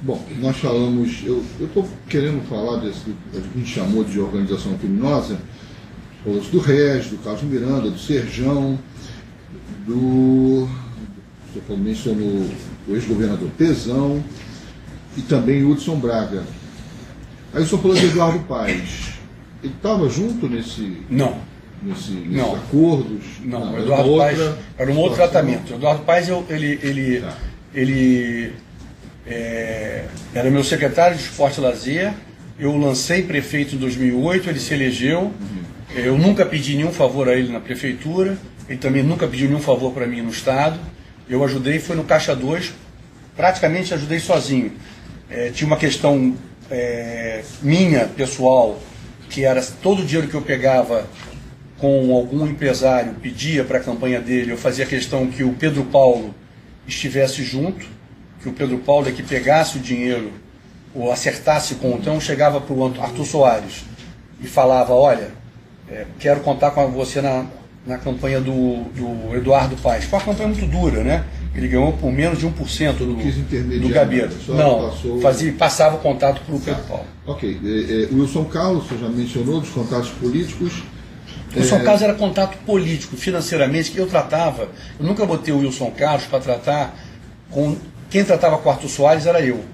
A: Bom, nós falamos, eu estou querendo falar desse que a gente chamou de organização criminosa, falamos do Rez, do Carlos Miranda, do Serjão, o senhor mencionou o ex-governador Pezão e também Hudson Braga. Aí o senhor falou de Eduardo Paes. Ele estava junto nesses acordos?
C: Não, o Eduardo Paes era um outro tratamento. O Eduardo Paes, ele era meu secretário de Esporte e Lazer. Eu lancei prefeito em 2008, ele se elegeu. Eu nunca pedi nenhum favor a ele na prefeitura, ele também nunca pediu nenhum favor para mim no Estado. Eu ajudei, foi no Caixa 2, praticamente ajudei sozinho. Tinha uma questão minha, pessoal, que era todo o dinheiro que eu pegava com algum empresário, pedia para a campanha dele, eu fazia questão que o Pedro Paulo estivesse junto, que o Pedro Paulo é que pegasse o dinheiro ou acertasse com, então chegava para o Arthur Soares e falava, olha, quero contar com você na campanha do Eduardo Paes. Foi uma campanha muito dura, né? Ele ganhou por menos de 1% do Gabeira. Não, passava o contato para o Pedro Paulo.
A: Ok. O Wilson Carlos, você já mencionou, dos contatos políticos.
C: O Wilson Carlos era contato político, financeiramente, que eu tratava. Eu nunca botei o Wilson Carlos para tratar com... Quem tratava com o Arthur Soares era eu.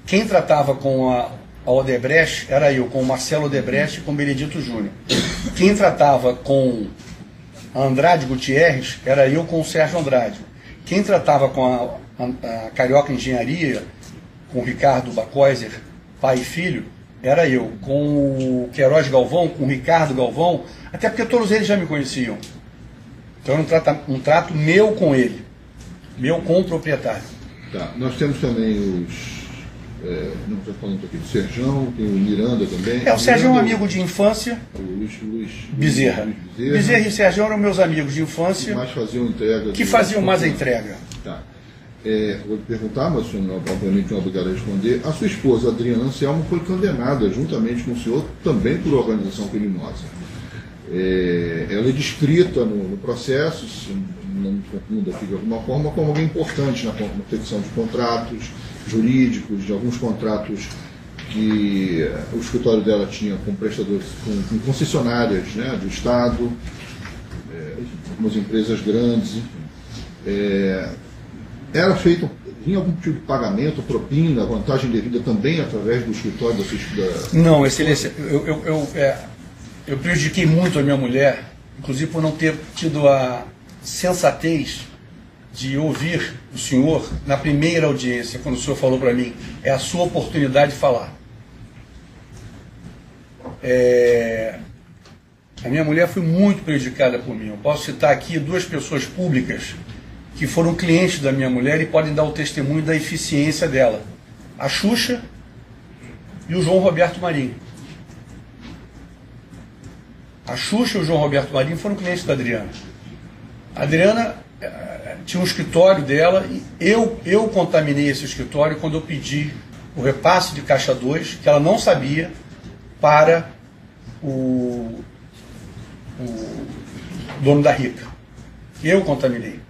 C: Quem tratava com a Odebrecht era eu, com o Marcelo Odebrecht e com o Benedito Júnior. Quem tratava com a Andrade Gutierrez era eu com o Sérgio Andrade. Quem tratava com a Carioca Engenharia, com o Ricardo Bacoiser, pai e filho, era eu. Com o Queiroz Galvão, com o Ricardo Galvão, até porque todos eles já me conheciam. Então era um trato meu com ele, meu com o proprietário.
A: Tá. Nós temos também os... não estou falando aqui do Serjão, tem o Miranda também.
C: O Sérgio é um amigo de infância.
A: O Luiz
C: Bezerra. Bezerra e Sérgio eram meus amigos de infância.
A: Que mais faziam entrega.
C: Que faziam mais a entrega.
A: Tá. Vou lhe perguntar, mas o senhor obviamente não é obrigado a responder. A sua esposa, Adriana Anselmo, foi condenada juntamente com o senhor também por organização criminosa. Ela é descrita no processo, se não me confunda aqui de alguma forma, como alguém importante na confecção de contratos jurídicos, de alguns contratos que o escritório dela tinha com prestadores, com concessionárias, né, do Estado, algumas empresas grandes, era feito, vinha algum tipo de pagamento, propina, vantagem devida também através do escritório da...
C: Não, excelência, eu prejudiquei muito a minha mulher, inclusive por não ter tido a sensatez de ouvir o senhor na primeira audiência, quando o senhor falou para mim, é a sua oportunidade de falar. A minha mulher foi muito prejudicada por mim. Eu posso citar aqui duas pessoas públicas que foram clientes da minha mulher e podem dar o testemunho da eficiência dela. A Xuxa e o João Roberto Marinho. A Xuxa e o João Roberto Marinho foram clientes da Adriana. A Adriana tinha um escritório dela e eu contaminei esse escritório quando eu pedi o repasse de Caixa 2, que ela não sabia, para o dono da Rica. Eu contaminei.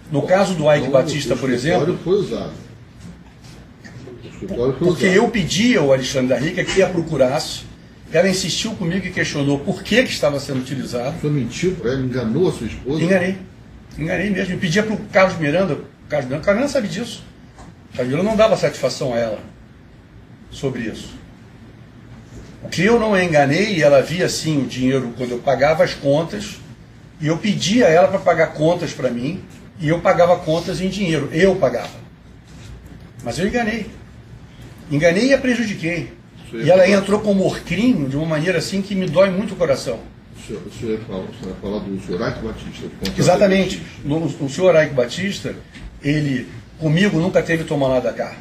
C: No caso do Ike Batista, por exemplo...
A: Foi usado.
C: Porque eu pedi ao Alexandre da Rica que a procurasse, ela insistiu comigo e questionou por que estava sendo utilizado.
A: Você mentiu para ela, enganou a sua esposa?
C: Enganei mesmo. Eu pedia para o Carlos Miranda, o Carlos Miranda sabe disso. O Carlos Miranda não dava satisfação a ela sobre isso. O que eu não enganei, ela via sim o dinheiro quando eu pagava as contas, e eu pedia a ela para pagar contas para mim, e eu pagava contas em dinheiro. Eu pagava. Mas eu enganei. Enganei e a prejudiquei. E ela entrou como orcrinho de uma maneira assim que me dói muito o coração.
A: O senhor vai falar do senhor Ike Batista?
C: Exatamente. O senhor Ike Batista, ele comigo nunca teve toma lá da cá.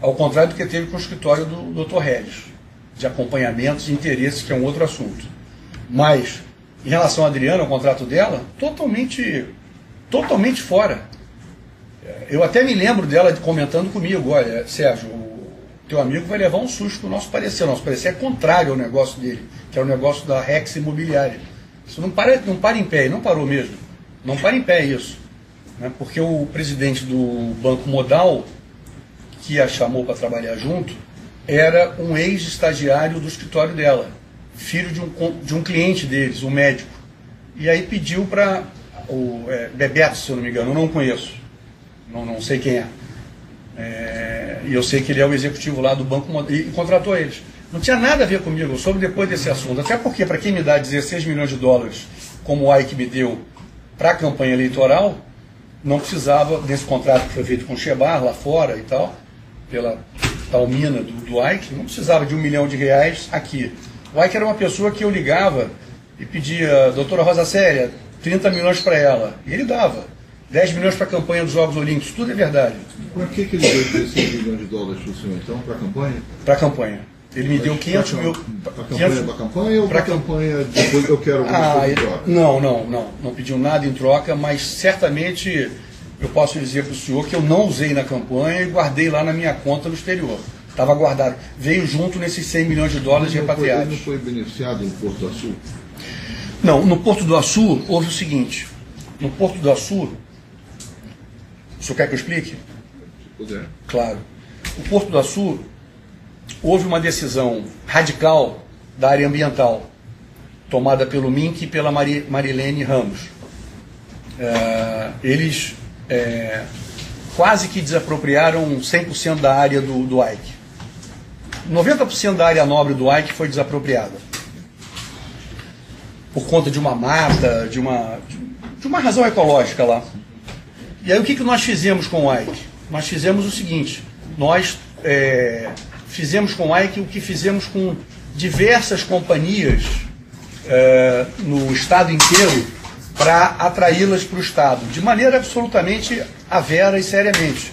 C: Ao contrário do que teve com o escritório do Dr. Regis, de acompanhamentos e interesses, que é um outro assunto. Mas, em relação à Adriana, o contrato dela, totalmente fora. Eu até me lembro dela comentando comigo, olha, Sérgio, o teu amigo vai levar um susto com o nosso parecer. O nosso parecer é contrário ao negócio dele, que é o negócio da Rex Imobiliária. Isso não para em pé, e não parou mesmo. Não para em pé isso. Né? Porque o presidente do Banco Modal, que a chamou para trabalhar junto, era um ex-estagiário do escritório dela, filho de um cliente deles, um médico. E aí pediu para o Bebeto, se eu não me engano, eu não conheço, não sei quem é. E eu sei que ele é o executivo lá do Banco Modal, e contratou eles. Não tinha nada a ver comigo, eu soube depois desse assunto. Até porque, para quem me dá 16 milhões de dólares, como o Ike me deu para a campanha eleitoral, não precisava desse contrato que foi feito com o Shebar lá fora e tal, pela tal mina do Ike, não precisava de R$1 milhão aqui. O Ike era uma pessoa que eu ligava e pedia, doutora Rosa Célia, 30 milhões para ela. E ele dava. 10 milhões para a campanha dos Jogos Olímpicos, tudo é verdade.
A: Para que ele deu 16 milhões de dólares para o senhor, então? Para a campanha?
C: Para a campanha. Ele me deu 500 mil...
A: Para a campanha ou para a campanha depois eu quero alguma coisa em troca?
C: Não pediu nada em troca, mas certamente eu posso dizer para o senhor que eu não usei na campanha e guardei lá na minha conta no exterior. Estava guardado. Veio junto nesses 100 milhões de dólares repatriados.
A: Ele não foi beneficiado no Porto do Açu?
C: Não, no Porto do Açu houve o seguinte. No Porto do Açu, o senhor quer que eu explique?
A: Se puder.
C: Claro. O Porto do Açu, houve uma decisão radical da área ambiental, tomada pelo MINC e pela Marilene Ramos. Eles quase que desapropriaram 100% da área do Ike. 90% da área nobre do Ike foi desapropriada. Por conta de uma mata, de uma razão ecológica lá. E aí o que nós fizemos com o Ike? Nós fizemos o seguinte, nós fizemos com o Ike o que fizemos com diversas companhias no estado inteiro para atraí-las para o estado, de maneira absolutamente avera e seriamente.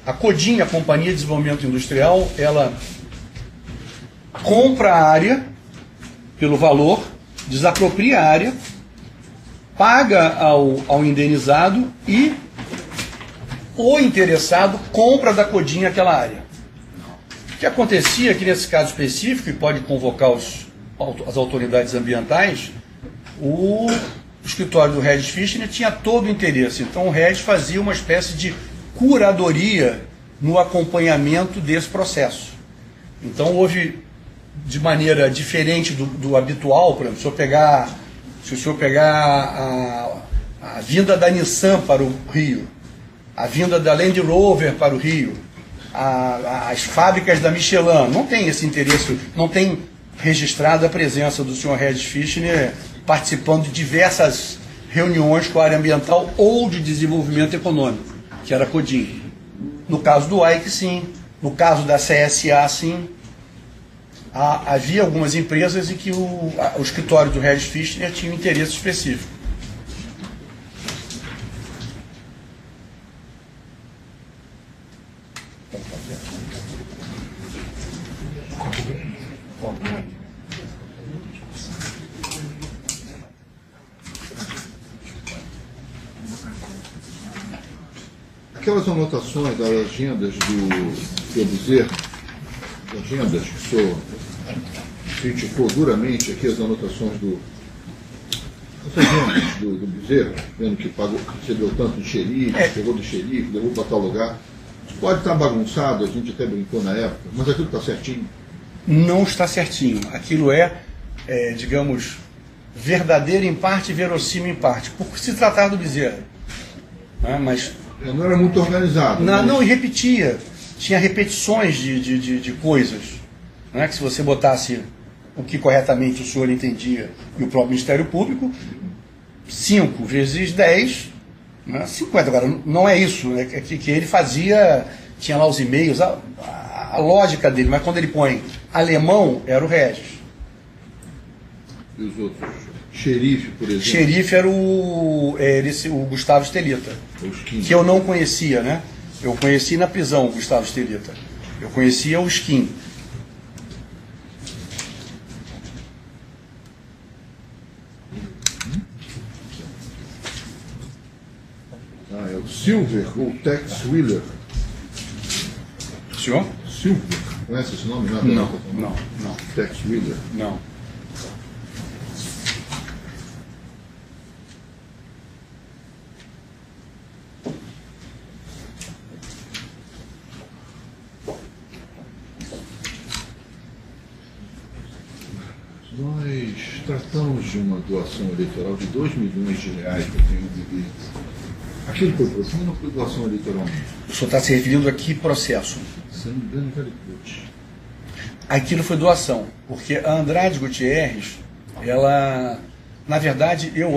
C: A Codin, a Companhia de Desenvolvimento Industrial, ela compra a área pelo valor, desapropria a área, paga ao indenizado e o interessado compra da Codin aquela área. O que acontecia aqui nesse caso específico, e pode convocar as autoridades ambientais, o escritório do Regis Fischner tinha todo o interesse. Então o Regis fazia uma espécie de curadoria no acompanhamento desse processo. Então houve, de maneira diferente do habitual, por exemplo, se o senhor pegar a vinda da Nissan para o Rio, a vinda da Land Rover para o Rio, as fábricas da Michelin, não tem esse interesse, não tem registrado a presença do senhor Regis Fischner participando de diversas reuniões com a área ambiental ou de desenvolvimento econômico, que era a Codin. No caso do Ike, sim. No caso da CSA, sim. Havia algumas empresas em que o escritório do Regis Fischner tinha um interesse específico.
A: Aquelas anotações das agendas do Bezerra, agendas que o senhor criticou duramente aqui, as anotações as agendas do Bezerra, vendo que recebeu tanto de xerife, pegou do xerife, levou para tal lugar. Pode estar bagunçado, a gente até brincou na época, mas aquilo está certinho? Não está certinho. Aquilo digamos, verdadeiro em parte e verossímil em parte, por se tratar do Bezerra. Mas não era muito organizado. Não, e repetia. Tinha repetições de coisas. Não é que se você botasse o que corretamente o senhor entendia e o próprio Ministério Público, 5 vezes 10, 50. Agora, não é isso. É que ele fazia, tinha lá os e-mails, a lógica dele, mas quando ele põe alemão, era o Regis. E os outros? Xerife, por exemplo? Xerife era o Gustavo Estelita, que eu não conhecia, né? Eu conheci na prisão o Gustavo Estelita. Eu conhecia o Skin. É o Silver ou Tex Wheeler. Senhor? Silver. Conhece esse nome? Não. Tex Wheeler? Não. Nós tratamos de uma doação eleitoral de R$2 milhões que eu tenho de. Aquilo foi propina ou foi doação eleitoral? O senhor está se referindo a que processo? Se não me engano, Calicut. Aquilo foi doação, porque a Andrade Gutierrez, ela, na verdade, eu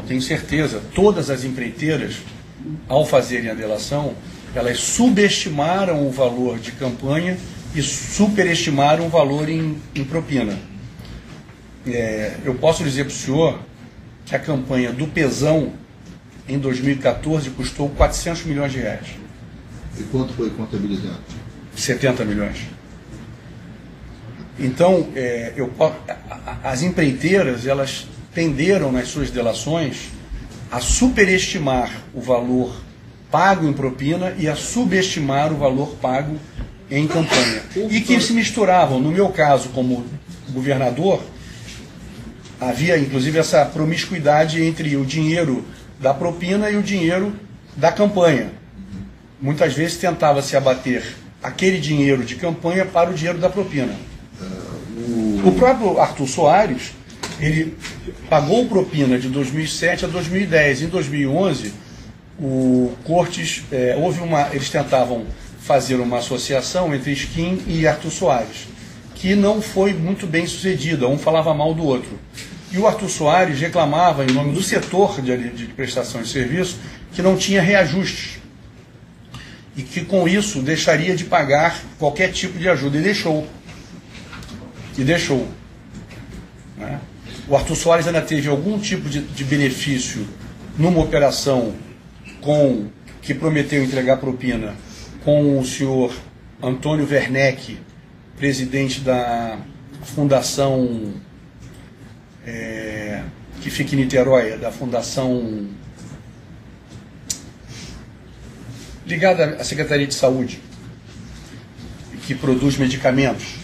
A: tenho certeza, todas as empreiteiras, ao fazerem a delação, elas subestimaram o valor de campanha e superestimaram o valor em propina. Eu posso dizer para o senhor que a campanha do Pezão, em 2014, custou R$400 milhões. E quanto foi contabilizado? 70 milhões. Então, as empreiteiras, elas tenderam nas suas delações a superestimar o valor pago em propina e a subestimar o valor pago em campanha. E que se misturavam. No meu caso, como governador, havia inclusive essa promiscuidade entre o dinheiro da propina e o dinheiro da campanha. Muitas vezes tentava-se abater aquele dinheiro de campanha para o dinheiro da propina. O próprio Arthur Soares, ele pagou propina de 2007 a 2010. Em 2011, o Cortes, eles tentavam
C: fazer uma associação entre Skin e Arthur Soares, que não foi muito bem sucedida, um falava mal do outro. E o Arthur Soares reclamava, em nome do setor de prestação de serviço, que não tinha reajustes. E que com isso deixaria de pagar qualquer tipo de ajuda. E deixou. Né? O Arthur Soares ainda teve algum tipo de benefício numa operação que prometeu entregar propina com o senhor Antônio Werneck, presidente da fundação que fica em Niterói, da fundação ligada à Secretaria de Saúde, que produz medicamentos,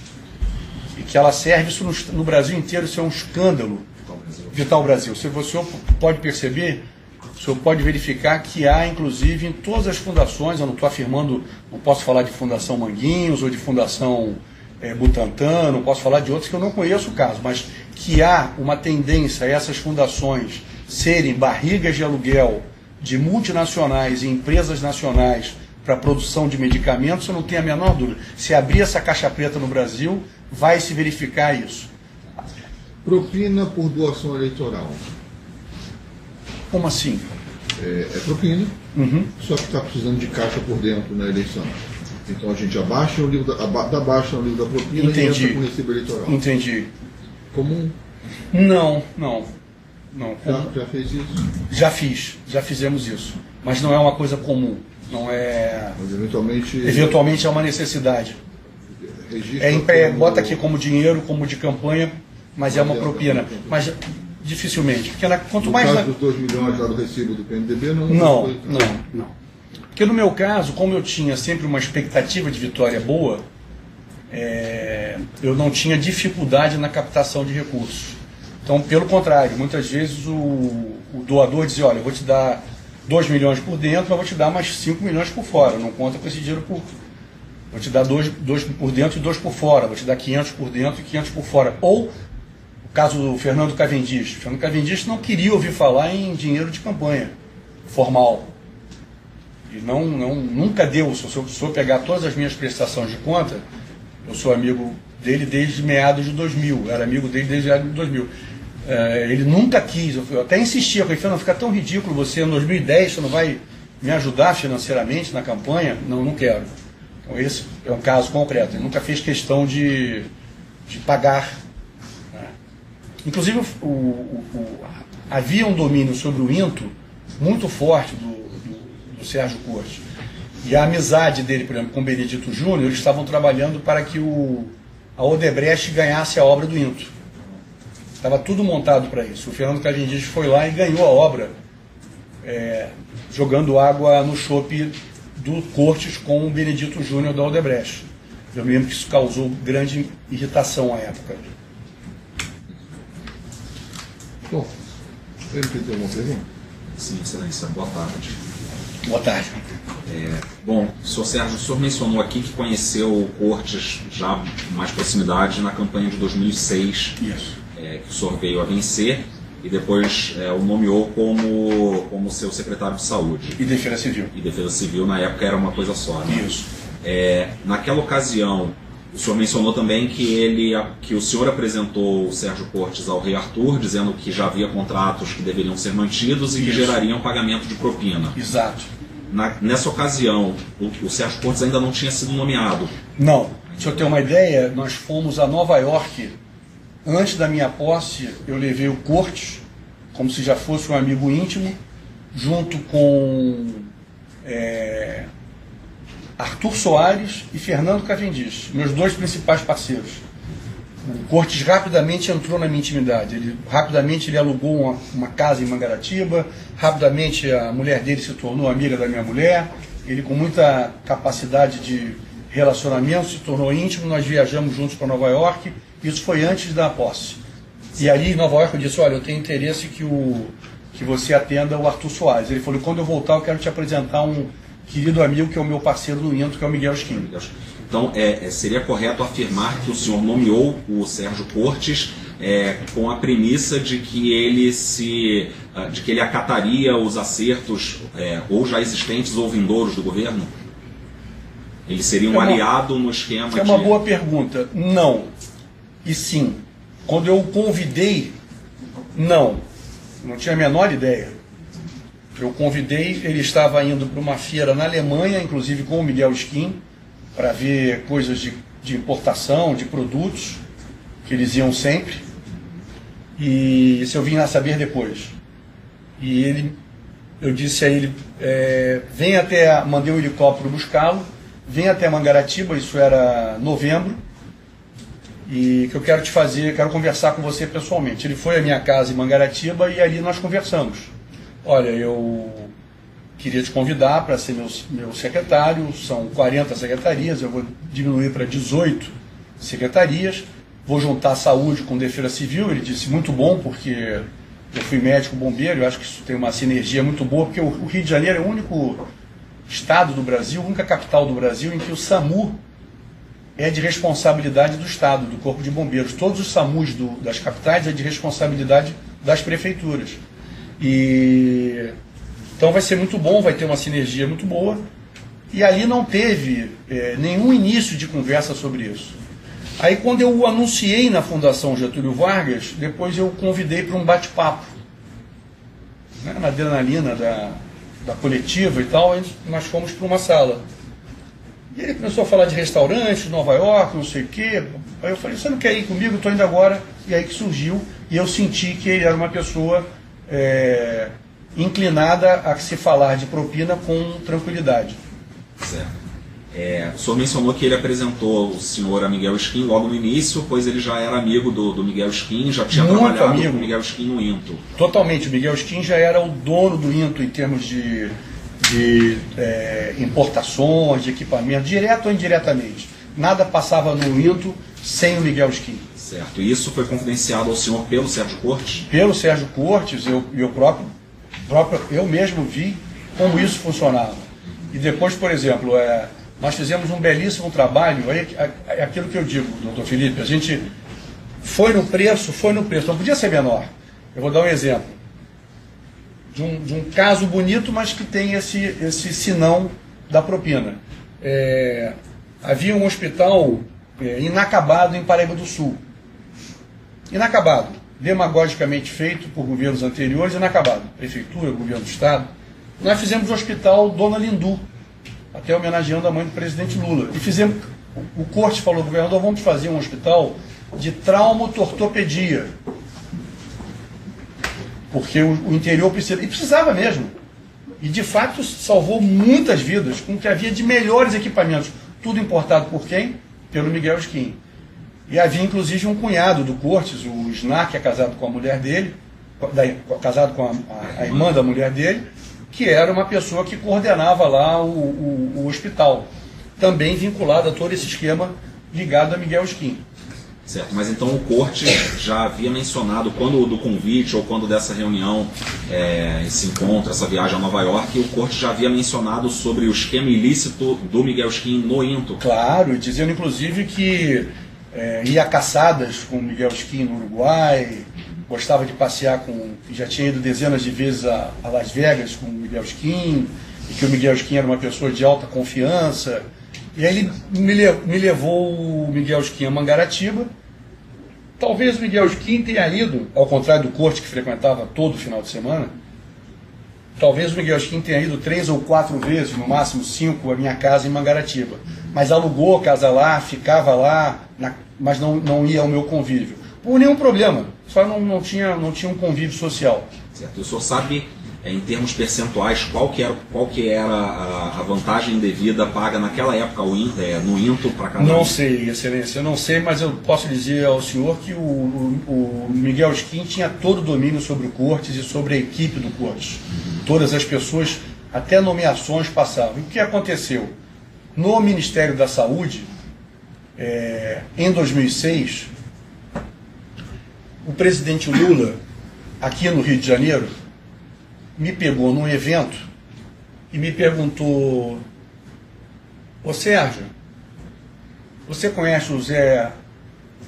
C: e que ela serve isso no Brasil inteiro. Isso é um escândalo. Vital Brasil. Se você pode perceber, o senhor pode verificar que há, inclusive, em todas as fundações, eu não estou afirmando, não posso falar de Fundação Manguinhos ou de Fundação Butantan, não posso falar de outros que eu não conheço o caso, mas que há uma tendência a essas fundações serem barrigas de aluguel de multinacionais e empresas nacionais para a produção de medicamentos, eu não tenho a menor dúvida. Se abrir essa caixa preta no Brasil, vai se verificar isso.
A: Propina por doação eleitoral.
C: Como assim?
A: É propina, só que está precisando de caixa por dentro na eleição. Então a gente abaixa o livro abaixa o livro da propina.
C: Entendi.
A: E entra com o recibo eleitoral.
C: Entendi.
A: Comum?
C: Não.
A: Já fez isso?
C: Já fizemos isso. Mas não é uma coisa comum. Não é.
A: Mas eventualmente.
C: Eventualmente é uma necessidade. Bota aqui como dinheiro, como de campanha, mas é uma propina. Mas dificilmente. Porque quanto mais.
A: No caso dos 2 milhões lá do recibo do PMDB,
C: não. Porque no meu caso, como eu tinha sempre uma expectativa de vitória boa, eu não tinha dificuldade na captação de recursos. Então, pelo contrário, muitas vezes o doador dizia, olha, eu vou te dar 2 milhões por dentro, mas vou te dar mais 5 milhões por fora. Não conta com esse dinheiro Vou te dar 2 por dentro e 2 por fora. Vou te dar 500 por dentro e 500 por fora. Ou, o caso do Fernando Cavendish. O Fernando Cavendish não queria ouvir falar em dinheiro de campanha formal. E nunca deu. Se o senhor pegar todas as minhas prestações de conta, eu sou amigo dele desde meados de 2000. Era amigo dele desde meados de 2000. Ele nunca quis. Eu até insistia com ele, Fernando, fica tão ridículo você em 2010, você não vai me ajudar financeiramente na campanha? Não quero. Então esse é um caso concreto. Ele nunca fez questão de pagar. Né? Inclusive, havia um domínio sobre o INTO muito forte do Sérgio Cortes. E a amizade dele, por exemplo, com o Benedito Júnior, eles estavam trabalhando para que a Odebrecht ganhasse a obra do INTO. Estava tudo montado para isso. O Fernando Cavendish foi lá e ganhou a obra, jogando água no chope do Cortes com o Benedito Júnior da Odebrecht. Eu me lembro que isso causou grande irritação à época.
A: Bom, ele tem alguma pergunta?
F: Sim, excelência. Boa tarde.
C: Boa tarde.
F: Bom, senhor Sérgio, o senhor mencionou aqui que conheceu o Cortes já com mais proximidade na campanha de 2006.
C: Isso.
F: Que o senhor veio a vencer e depois o nomeou como seu secretário de saúde.
C: E Defesa Civil.
F: E Defesa Civil, na época, era uma coisa só, né?
C: Isso.
F: Naquela ocasião, o senhor mencionou também que o senhor apresentou o Sérgio Cortes ao rei Arthur, dizendo que já havia contratos que deveriam ser mantidos e que gerariam pagamento de propina.
C: Exato.
F: Nessa ocasião, o Sérgio Cortes ainda não tinha sido nomeado.
C: Não. Se eu ter uma ideia, nós fomos a Nova York. Antes da minha posse, eu levei o Cortes, como se já fosse um amigo íntimo, junto com Arthur Soares e Fernando Cavendish, meus 2 principais parceiros. O Cortes rapidamente entrou na minha intimidade. Rapidamente ele alugou uma casa em Mangaratiba, rapidamente a mulher dele se tornou amiga da minha mulher, ele com muita capacidade de relacionamento se tornou íntimo, nós viajamos juntos para Nova York. Isso foi antes da posse. E ali em Nova York eu disse, olha, eu tenho interesse que você atenda o Arthur Soares. Ele falou, quando eu voltar eu quero te apresentar um querido amigo que é o meu parceiro do INTO, que é o Miguel Skin.
F: Então, seria correto afirmar que o senhor nomeou o Sérgio Cortes com a premissa de que ele acataria os acertos ou já existentes ou vindouros do governo? Ele seria um aliado no esquema
C: É uma boa pergunta. Não. E sim. Quando eu o convidei, não tinha a menor ideia. Eu convidei, ele estava indo para uma feira na Alemanha, inclusive com o Miguel Skin, para ver coisas de importação, de produtos, que eles iam sempre. E isso eu vim a saber depois. E eu disse a ele, mandei um helicóptero buscá-lo, vem até Mangaratiba, isso era novembro, e que eu quero conversar com você pessoalmente. Ele foi à minha casa em Mangaratiba e ali nós conversamos. Olha, eu queria te convidar para ser meu secretário, são 40 secretarias, eu vou diminuir para 18 secretarias, vou juntar a saúde com defesa civil. Ele disse, muito bom, porque eu fui médico bombeiro, eu acho que isso tem uma sinergia muito boa, porque o Rio de Janeiro é o único estado do Brasil, a única capital do Brasil em que o SAMU é de responsabilidade do Estado, do Corpo de Bombeiros. Todos os SAMUs das capitais é de responsabilidade das prefeituras. Então vai ser muito bom, vai ter uma sinergia muito boa. E ali não teve nenhum início de conversa sobre isso. Aí quando eu o anunciei na Fundação Getúlio Vargas, depois eu o convidei para um bate-papo, né, na adrenalina da coletiva e tal, nós fomos para uma sala. E ele começou a falar de restaurantes, Nova York, não sei o quê. Aí eu falei, você não quer ir comigo? Estou indo agora. E aí que surgiu, e eu senti que ele era uma pessoa inclinada a se falar de propina com tranquilidade.
F: Certo. O senhor mencionou que ele apresentou o senhor a Miguel Skin logo no início, pois ele já era amigo do Miguel Skin, já tinha
C: muito
F: trabalhado
C: amigo.
F: com o Miguel Skin no INTO.
C: Totalmente. O Miguel Skin já era o dono do INTO em termos de importações, de equipamento, direto ou indiretamente. Nada passava no INTO sem o Miguel Skin.
F: Certo. E isso foi confidenciado ao senhor pelo Sérgio Cortes?
C: Pelo Sérgio Cortes, eu mesmo vi como isso funcionava. E depois, por exemplo, nós fizemos um belíssimo trabalho, é aquilo que eu digo, doutor Felipe, a gente foi no preço, não podia ser menor. Eu vou dar um exemplo de um caso bonito, mas que tem esse sinão da propina. Havia um hospital inacabado em Paraíba do Sul. Inacabado, demagogicamente feito por governos anteriores, inacabado. Prefeitura, governo do Estado. Nós fizemos o hospital Dona Lindu, até homenageando a mãe do presidente Lula. E fizemos, o Cortes falou, governador, vamos fazer um hospital de traumatortopedia. Porque o interior precisa, e precisava mesmo. E de fato salvou muitas vidas, com o que havia de melhores equipamentos. Tudo importado por quem? Pelo Miguel Skin. E havia inclusive um cunhado do Cortes, o Snar, que é casado com a mulher dele, casado com a irmã da mulher dele, que era uma pessoa que coordenava lá o hospital, também vinculado a todo esse esquema ligado a Miguel Skin.
F: Certo, mas então o Cortes já havia mencionado, quando do convite ou quando dessa reunião, esse encontro, essa viagem a Nova York, o Cortes já havia mencionado sobre o esquema ilícito do Miguel Skin no INTO.
C: Claro, dizendo inclusive que ia a caçadas com o Miguel Skin no Uruguai, gostava de passear já tinha ido dezenas de vezes a Las Vegas com o Miguel Skin, e que o Miguel Skin era uma pessoa de alta confiança. E aí ele me levou o Miguel Skin a Mangaratiba. Talvez o Miguel Skin tenha ido, ao contrário do Corte, que frequentava todo final de semana, talvez o Miguel Skin tenha ido 3 ou 4 vezes, no máximo 5, à minha casa em Mangaratiba. Mas alugou a casa lá, ficava lá, mas não ia ao meu convívio. Por nenhum problema, só não tinha um convívio social.
F: Certo. E o senhor sabe, em termos percentuais, qual que era a vantagem devida paga naquela época no INTO para cada um?
C: Não sei, Excelência, eu não sei, mas eu posso dizer ao senhor que o Miguel Skin tinha todo o domínio sobre o Cortes e sobre a equipe do Cortes. Todas as pessoas, até nomeações passavam. E o que aconteceu? No Ministério da Saúde, em 2006, o presidente Lula, aqui no Rio de Janeiro, me pegou num evento e me perguntou: ô Sérgio, você conhece o Zé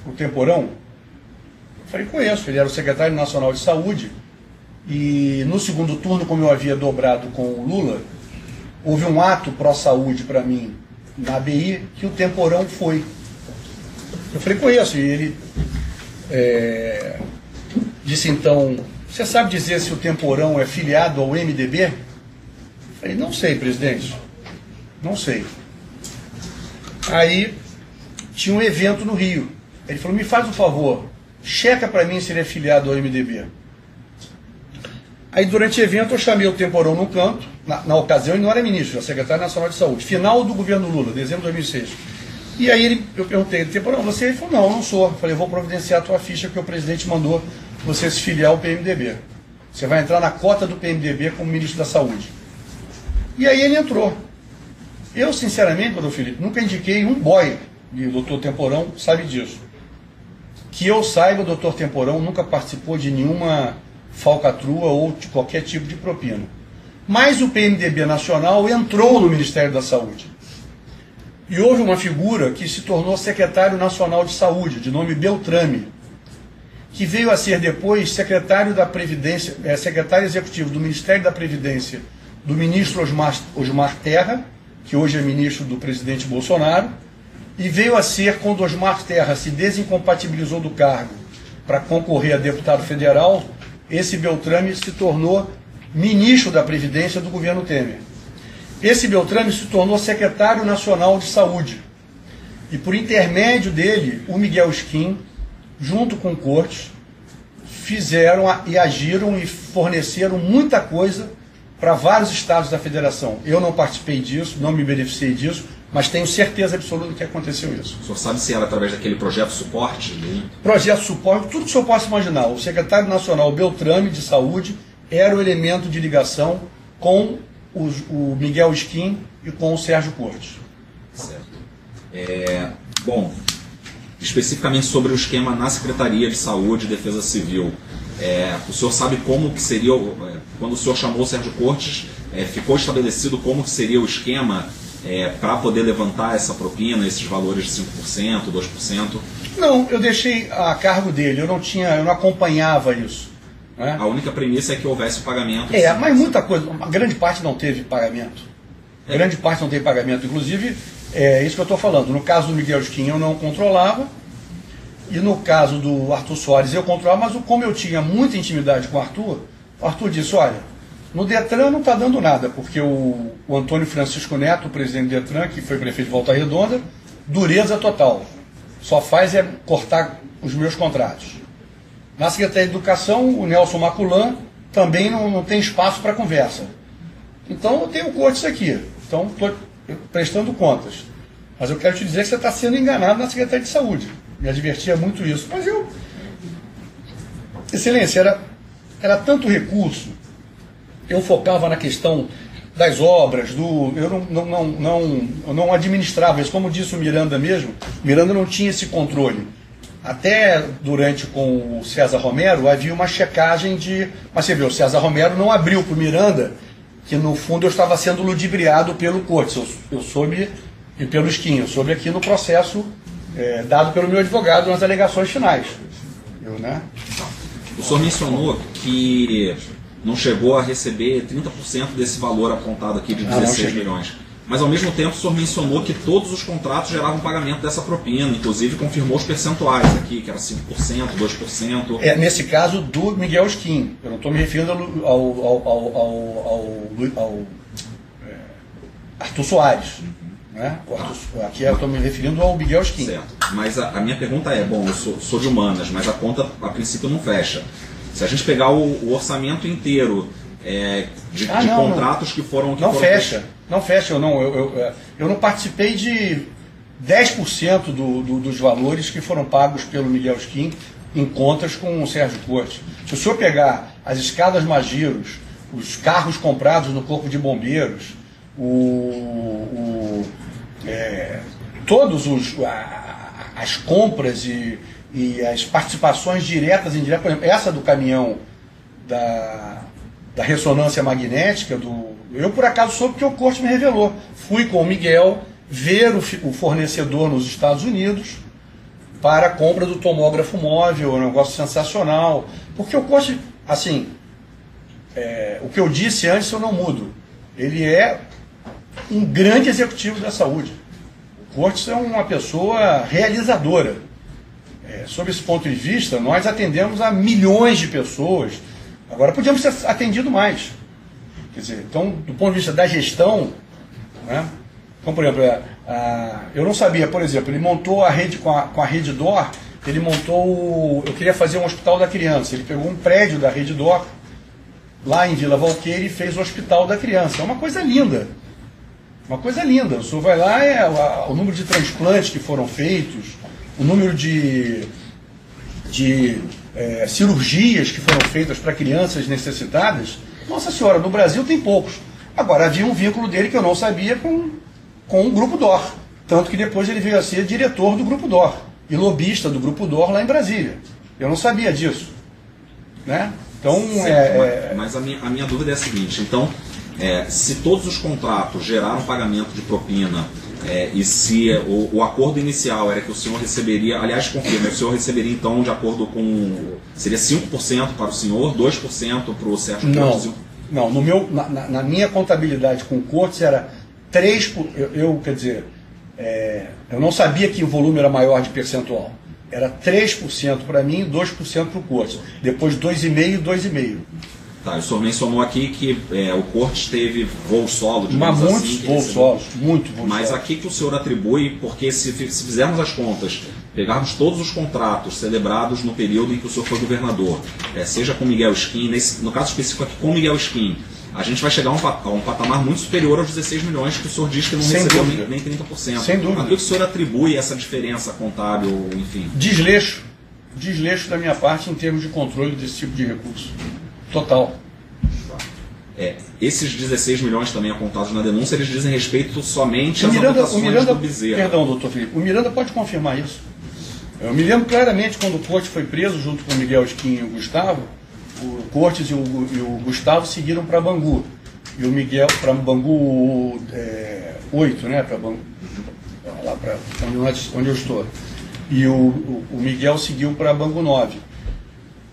C: o Temporão? Eu falei, conheço, ele era o secretário nacional de saúde, e no segundo turno, como eu havia dobrado com o Lula, houve um ato pró-saúde para mim na ABI que o Temporão foi. Eu falei, conheço, e ele disse então, você sabe dizer se o Temporão é filiado ao MDB? Eu falei, não sei, presidente, não sei. Aí tinha um evento no Rio. Ele falou, me faz um favor, checa para mim se ele é filiado ao MDB. Aí durante o evento eu chamei o Temporão no canto, na ocasião ele não era ministro, era secretário nacional de saúde, final do governo Lula, dezembro de 2006. E aí eu perguntei, Temporão, você? Ele falou, não, eu não sou. Eu falei, eu vou providenciar a tua ficha que o presidente mandou você se filiar ao PMDB. Você vai entrar na cota do PMDB como ministro da saúde. E aí ele entrou. Eu, sinceramente, doutor Felipe, nunca indiquei um boy, e o doutor Temporão sabe disso. Que eu saiba, o doutor Temporão nunca participou de nenhuma falcatrua ou de qualquer tipo de propina. Mas o PMDB nacional entrou no Ministério da Saúde. E houve uma figura que se tornou secretário nacional de saúde, de nome Beltrame, que veio a ser depois secretário da Previdência, secretário executivo do Ministério da Previdência do ministro Osmar Terra, que hoje é ministro do presidente Bolsonaro, e veio a ser, quando Osmar Terra se desincompatibilizou do cargo para concorrer a deputado federal, esse Beltrame se tornou ministro da Previdência do governo Temer. Esse Beltrame se tornou secretário nacional de saúde. E por intermédio dele, o Miguel Skin, junto com o Cortes, fizeram e agiram e forneceram muita coisa para vários estados da federação. Eu não participei disso, não me beneficiei disso, mas tenho certeza absoluta que aconteceu isso.
F: O senhor sabe se era através daquele projeto suporte?
C: Projeto suporte, tudo que o senhor possa imaginar. O secretário nacional Beltrame de saúde era o elemento de ligação com o Miguel Skin e com o Sérgio Cortes.
F: Certo. Bom, especificamente sobre o esquema na Secretaria de Saúde e Defesa Civil, o senhor sabe como que seria, quando o senhor chamou o Sérgio Cortes, ficou estabelecido como que seria o esquema para poder levantar essa propina, esses valores de 5%, 2%?
C: Não, eu deixei a cargo dele, eu não acompanhava isso. Né?
F: A única premissa é que houvesse pagamento.
C: Mas muita coisa, uma grande parte não teve pagamento. Grande parte não teve pagamento. Inclusive, é isso que eu estou falando. No caso do Miguel Skin eu não controlava, e no caso do Arthur Soares eu controlava, mas como eu tinha muita intimidade com o Arthur disse, olha, no Detran não está dando nada, porque o Antônio Francisco Neto, o presidente do Detran, que foi prefeito de Volta Redonda, dureza total. Só faz cortar os meus contratos. Na Secretaria de Educação, o Nelson Maculan também não tem espaço para conversa. Então eu tenho Cortes aqui. Então estou prestando contas. Mas eu quero te dizer que você está sendo enganado na Secretaria de Saúde. Me advertia muito isso. Mas Excelência, era tanto recurso, eu focava na questão das obras, eu não administrava isso. Como disse o Miranda mesmo, Miranda não tinha esse controle. Até durante com o César Romero havia uma checagem mas você vê, o César Romero não abriu para o Miranda que no fundo eu estava sendo ludibriado pelo Cortes, eu soube, e pelo Skin, eu soube aqui no processo dado pelo meu advogado nas alegações finais.
F: O senhor mencionou que não chegou a receber 30% desse valor apontado aqui de 16 milhões. Mas, ao mesmo tempo, o senhor mencionou que todos os contratos geravam pagamento dessa propina, inclusive confirmou os percentuais aqui, que era 5%, 2%.
C: Nesse caso do Miguel Skin. Eu não estou me referindo ao Arthur Soares. Né? Aqui eu estou me referindo ao Miguel Skin.
F: Certo. Mas a minha pergunta eu sou de humanas, mas a conta, a princípio, não fecha. Se a gente pegar o orçamento inteiro de contratos que foram...
C: Não fecha. Eu não participei de 10% dos valores que foram pagos pelo Miguel Skin em contas com o Sérgio Cortes. Se o senhor pegar as escadas Magiros, os carros comprados no Corpo de Bombeiros, todos as compras e as participações diretas e indiretas, por exemplo, essa do caminhão da ressonância magnética, eu por acaso soube porque o Cortes me revelou. Fui com o Miguel ver o fornecedor nos Estados Unidos para a compra do tomógrafo móvel, um negócio sensacional. Porque o Cortes, assim, o que eu disse antes eu não mudo. Ele é um grande executivo da saúde. Cortes é uma pessoa realizadora. Sob esse ponto de vista, nós atendemos a milhões de pessoas. Agora, podíamos ter atendido mais. Quer dizer, então, do ponto de vista da gestão, né? Então, por exemplo, eu não sabia, por exemplo, ele montou a rede com a Redditor, ele montou, eu queria fazer um hospital da criança, ele pegou um prédio da Redditor, lá em Vila Valqueira, e fez o hospital da criança. É uma coisa linda. Uma coisa linda. O senhor vai lá, o número de transplantes que foram feitos, o número de cirurgias que foram feitas para crianças necessitadas. Nossa Senhora, no Brasil tem poucos. Agora, havia um vínculo dele que eu não sabia com o Grupo DOR. Tanto que depois ele veio a ser diretor do Grupo DOR e lobista do Grupo DOR lá em Brasília. Eu não sabia disso. Né? Então,
F: mas a minha dúvida é a seguinte, então, se todos os contratos geraram pagamento de propina, e se o acordo inicial era que o senhor receberia, aliás, confirma, o senhor receberia então de acordo com, seria 5% para o senhor, 2% para o Sérgio Cortes?
C: Não, na minha contabilidade com o Cortes era 3%, quer dizer, eu não sabia que o volume era maior de percentual. Era 3% para mim e 2% para o Cortes. Depois 2,5% e 2,5%.
F: Tá, o senhor mencionou aqui que o Cortes teve voo solo, digamos
C: muitos
F: assim.
C: Voos solos, muito voos
F: Mas
C: solos.
F: aqui que o senhor atribui, porque se fizermos as contas, pegarmos todos os contratos celebrados no período em que o senhor foi governador, seja com Miguel Skin, no caso específico aqui com Miguel Skin, a gente vai chegar a um patamar muito superior aos 16 milhões que o senhor diz que não recebeu nem 30%.
C: Sem dúvida.
F: A que o senhor atribui essa diferença contábil, enfim?
C: Desleixo da minha parte em termos de controle desse tipo de recurso. Total.
F: Esses 16 milhões também apontados na denúncia, eles dizem respeito somente às anotações do Bezerra.
C: Perdão, doutor Felipe, o Miranda pode confirmar isso. Eu me lembro claramente quando o Cortes foi preso junto com o Miguel Skin e o Gustavo, o Cortes e o Gustavo seguiram para Bangu. E o Miguel para Bangu 8, né? Para Bangu, lá para onde eu estou. E o Miguel seguiu para Bangu 9.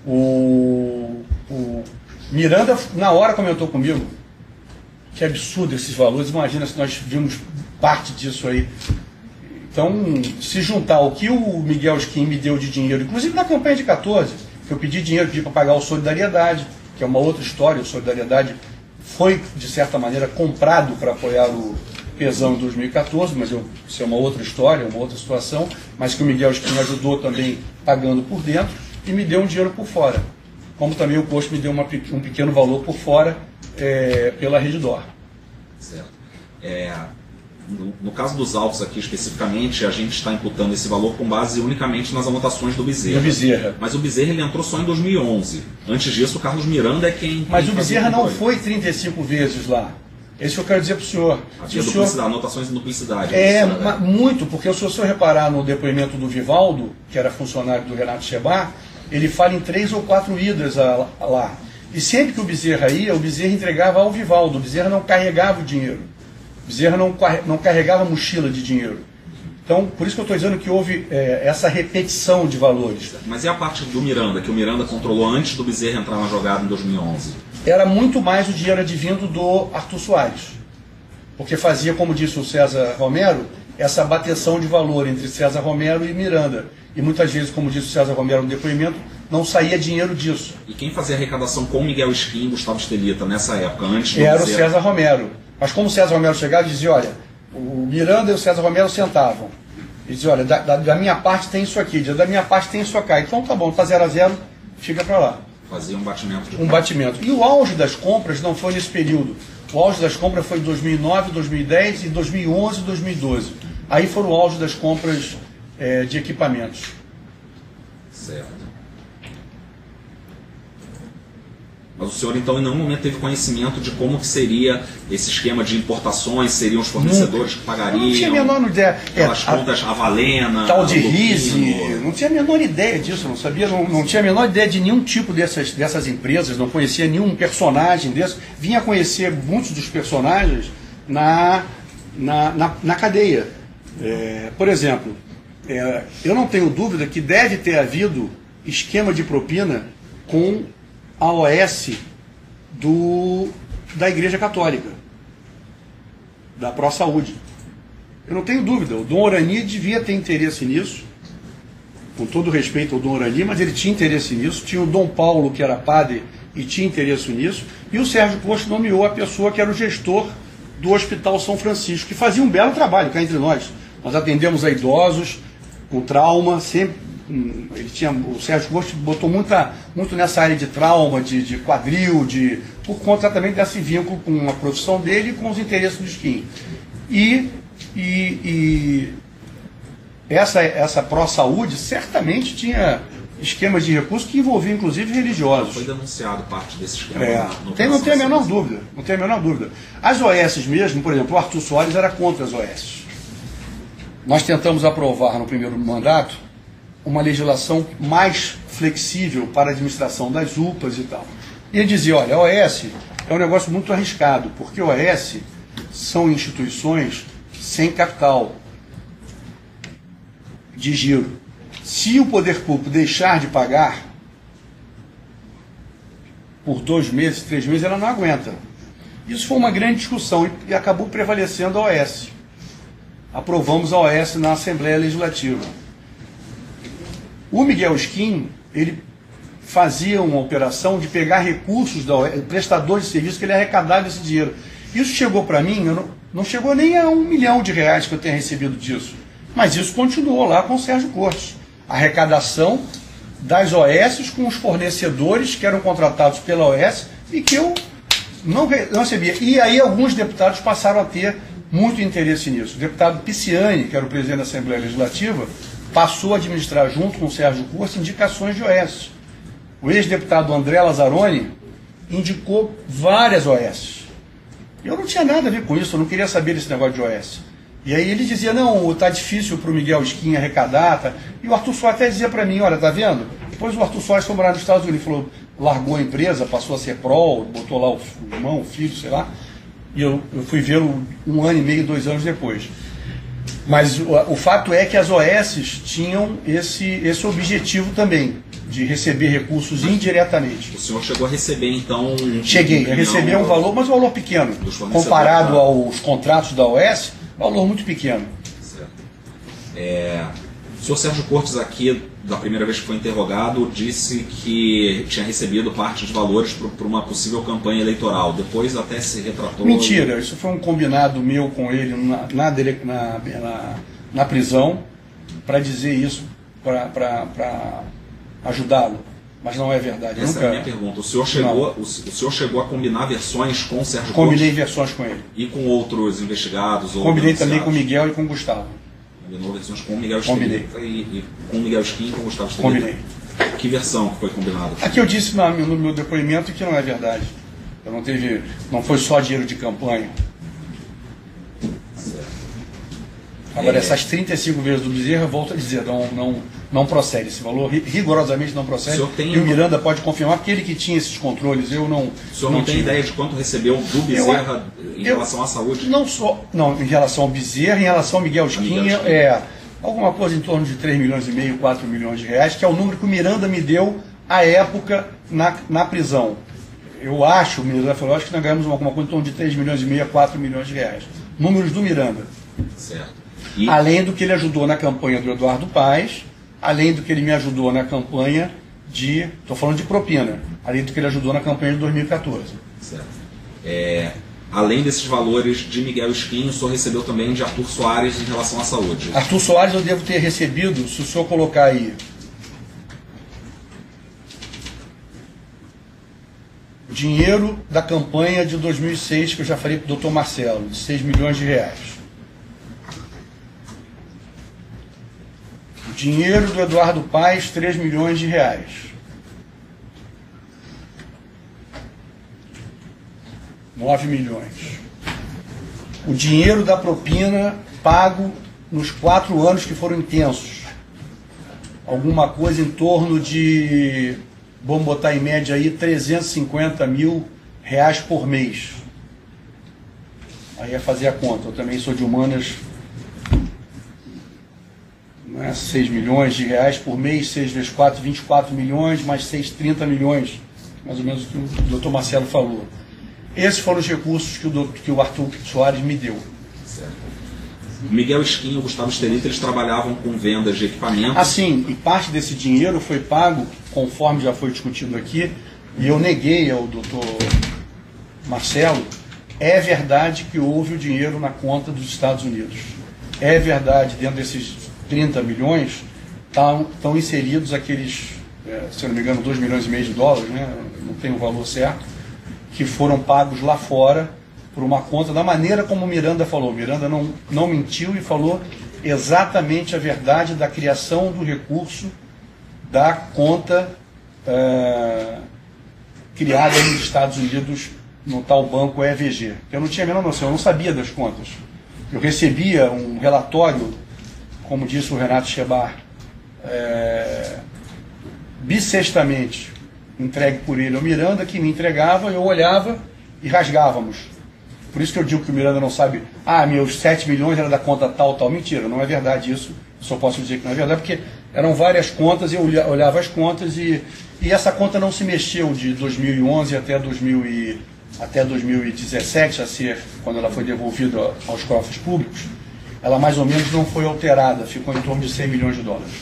C: O Miranda, na hora, comentou comigo: que absurdo esses valores, imagina se nós vimos parte disso aí. Então, se juntar o que o Miguel Skin me deu de dinheiro, inclusive na campanha de 14, que eu pedi dinheiro, pedi para pagar o Solidariedade, que é uma outra história, o Solidariedade foi, de certa maneira, comprado para apoiar o Pezão em 2014, mas isso é uma outra história, uma outra situação, mas que o Miguel Skin ajudou também pagando por dentro e me deu um dinheiro por fora. Como também o Cortes me deu um pequeno valor por fora pela Redditor.
F: Certo. No caso dos autos aqui especificamente, a gente está imputando esse valor com base unicamente nas anotações do Bezerra. Mas o Bezerra ele entrou só em 2011. Antes disso, o Carlos Miranda é quem...
C: Mas o Bezerra não foi 35 vezes lá. É isso que eu quero dizer para o senhor.
F: Havia anotações de duplicidade.
C: Muito, porque se o senhor reparar no depoimento do Vivaldo, que era funcionário do Renato Chebar, ele fala em 3 ou 4 idas lá. E sempre que o Bezerra ia, o Bezerra entregava ao Vivaldo. O Bezerra não carregava o dinheiro. O Bezerra não carregava mochila de dinheiro. Então, por isso que eu estou dizendo que houve essa repetição de valores.
F: Mas e a parte do Miranda, que o Miranda controlou antes do Bezerra entrar na jogada em 2011?
C: Era muito mais o dinheiro advindo do Arthur Soares. Porque fazia, como disse o César Romero, essa bateção de valor entre César Romero e Miranda. E muitas vezes, como disse o César Romero no depoimento, não saía dinheiro disso.
F: E quem fazia a arrecadação com Miguel Skin e Gustavo Estelita nessa época, antes do
C: Era o César Romero. Mas como o César Romero chegava e dizia, olha, o Miranda e o César Romero sentavam. E dizia, olha, da minha parte tem isso aqui, da minha parte tem isso aqui. Então tá bom, tá 0 a 0, fica para lá.
F: Fazia um batimento.
C: Batimento. E o auge das compras não foi nesse período. O auge das compras foi em 2009, 2010, e 2011 e 2012. Aí foram o auge das compras de equipamentos.
F: Certo. Mas o senhor, então, em nenhum momento teve conhecimento de como que seria esse esquema de importações, seriam os fornecedores que pagariam?
C: Eu não tinha a menor ideia.
F: Aquelas contas Avalena,
C: tal de Rise, não tinha a menor ideia disso, não sabia, não tinha a menor ideia de nenhum tipo dessas empresas, não conhecia nenhum personagem desse. Vinha conhecer muitos dos personagens na cadeia. Por exemplo, eu não tenho dúvida que deve ter havido esquema de propina com a OS da Igreja Católica, da Pró Saúde. Eu não tenho dúvida, o Dom Orani devia ter interesse nisso, com todo respeito ao Dom Orani, mas ele tinha interesse nisso. Tinha o Dom Paulo, que era padre, e tinha interesse nisso, e o Sérgio Cortes nomeou a pessoa que era o gestor do Hospital São Francisco, que fazia um belo trabalho cá entre nós. Nós atendemos a idosos com trauma, sempre. O Sérgio Cortes botou muito nessa área de trauma, de quadril, por conta também desse vínculo com a profissão dele e com os interesses do skin. E essa pró-saúde certamente tinha esquemas de recursos que envolviam inclusive religiosos.
F: Foi denunciado parte desse esquema.
C: Não tem a menor dúvida, não tem a menor dúvida. As OS mesmo, por exemplo, o Arthur Soares era contra as OS. Nós tentamos aprovar no primeiro mandato uma legislação mais flexível para a administração das UPAs e tal. E ele dizia, olha, a OS é um negócio muito arriscado, porque a OS são instituições sem capital de giro. Se o poder público deixar de pagar por 2 meses, 3 meses, ela não aguenta. Isso foi uma grande discussão e acabou prevalecendo a OS. Aprovamos a OS na Assembleia Legislativa. O Miguel Skin, ele fazia uma operação de pegar recursos da OS, prestadores de serviço, que ele arrecadava esse dinheiro. Isso chegou para mim, não chegou nem a R$1 milhão que eu tenha recebido disso. Mas isso continuou lá com o Sérgio Cortes. A arrecadação das OS com os fornecedores que eram contratados pela OS e que eu não recebia. E aí alguns deputados passaram a ter muito interesse nisso. O deputado Pisciani, que era o presidente da Assembleia Legislativa, passou a administrar junto com o Sérgio Cortes indicações de OS. O ex-deputado André Lazzaroni indicou várias OS. Eu não tinha nada a ver com isso, eu não queria saber desse negócio de OS. E aí ele dizia, não, está difícil para o Miguel Skin arrecadar. Tá? E o Arthur Soares até dizia para mim, olha, tá vendo? Depois o Arthur Soares foi morar nos Estados Unidos, falou, largou a empresa, passou a ser pró, botou lá o irmão, o filho, sei lá. E eu fui vê-lo 1 ano e meio, 2 anos depois. Mas o fato é que as OS tinham esse objetivo também, de receber recursos indiretamente.
F: O senhor chegou a receber, então...
C: Cheguei a receber um valor, mas um valor pequeno. Comparado aos contratos da OS, valor muito pequeno.
F: Certo. O senhor Sérgio Cortes aqui, da primeira vez que foi interrogado, disse que tinha recebido parte dos valores para uma possível campanha eleitoral. Depois até se retratou...
C: Mentira, isso foi um combinado meu com ele na prisão para dizer isso, para ajudá-lo. Mas não é verdade.
F: Essa é a minha pergunta. O senhor chegou a combinar versões com o Sérgio Cortes?
C: Combinei versões com ele.
F: E com outros investigados? Ou
C: combinei também com o Miguel e com o Gustavo.
F: Combinou versões com o Miguel Skin e com o Miguel Skin e com o Gustavo Skin?
C: Combinei.
F: Que versão que foi combinada?
C: Aqui eu disse no meu depoimento que não é verdade. Não foi só dinheiro de campanha.
F: Certo.
C: Agora, essas 35 vezes do Bezerra, volto a dizer, não procede. Esse valor rigorosamente não procede. E o Miranda pode confirmar, porque ele que tinha esses controles, eu não...
F: O senhor não tem ideia de quanto recebeu do Bezerra em relação à saúde?
C: Não, em relação ao Bezerra, em relação ao Miguel Skin, alguma coisa em torno de 3,5 milhões, 4 milhões de reais, que é o número que o Miranda me deu à época na prisão. O Miranda falou, acho que nós ganhamos alguma coisa em torno de 3,5 milhões a 4 milhões de reais. Números do Miranda.
F: Certo.
C: Além do que ele ajudou na campanha do Eduardo Paes, além do que ele me ajudou na campanha estou falando de propina, além do que ele ajudou na campanha de 2014.
F: Certo. Além desses valores de Miguel Skin, o senhor recebeu também de Arthur Soares em relação à saúde?
C: Arthur Soares eu devo ter recebido, se o senhor colocar aí, dinheiro da campanha de 2006, que eu já falei para o doutor Marcelo, de 6 milhões de reais. Dinheiro do Eduardo Paes, 3 milhões de reais. R$9 milhões. O dinheiro da propina pago nos 4 anos que foram intensos. Alguma coisa em torno de, vamos botar em média aí, 350 mil reais por mês. Aí é fazer a conta. Eu também sou de humanas. 6 milhões de reais por mês, 6 vezes 4, 24 milhões, mais 6, 30 milhões, mais ou menos o que o doutor Marcelo falou. Esses foram os recursos que o Arthur Soares me deu.
F: Certo. O Miguel Skin e o Gustavo Stelita, eles trabalhavam com vendas de equipamentos.
C: Assim, e parte desse dinheiro foi pago, conforme já foi discutido aqui, e eu neguei ao doutor Marcelo, é verdade que houve o dinheiro na conta dos Estados Unidos. É verdade, dentro desses 30 milhões, estão inseridos aqueles, se eu não me engano, 2,5 milhões de dólares, né? Não tenho o valor certo, que foram pagos lá fora por uma conta, da maneira como o Miranda falou. O Miranda não mentiu e falou exatamente a verdade da criação do recurso da conta criada nos Estados Unidos no tal banco EVG. Eu não tinha a menor noção, eu não sabia das contas. Eu recebia um relatório, como disse o Renato Schebar, bissextamente entregue por ele ao Miranda, que me entregava, eu olhava e rasgávamos. Por isso que eu digo que o Miranda não sabe, meus 7 milhões era da conta tal. Mentira, não é verdade isso. Eu só posso dizer que não é verdade, porque eram várias contas, eu olhava as contas e essa conta não se mexeu de 2011 até 2017, a ser quando ela foi devolvida aos cofres públicos. Ela mais ou menos não foi alterada, ficou em torno de 100 milhões de dólares.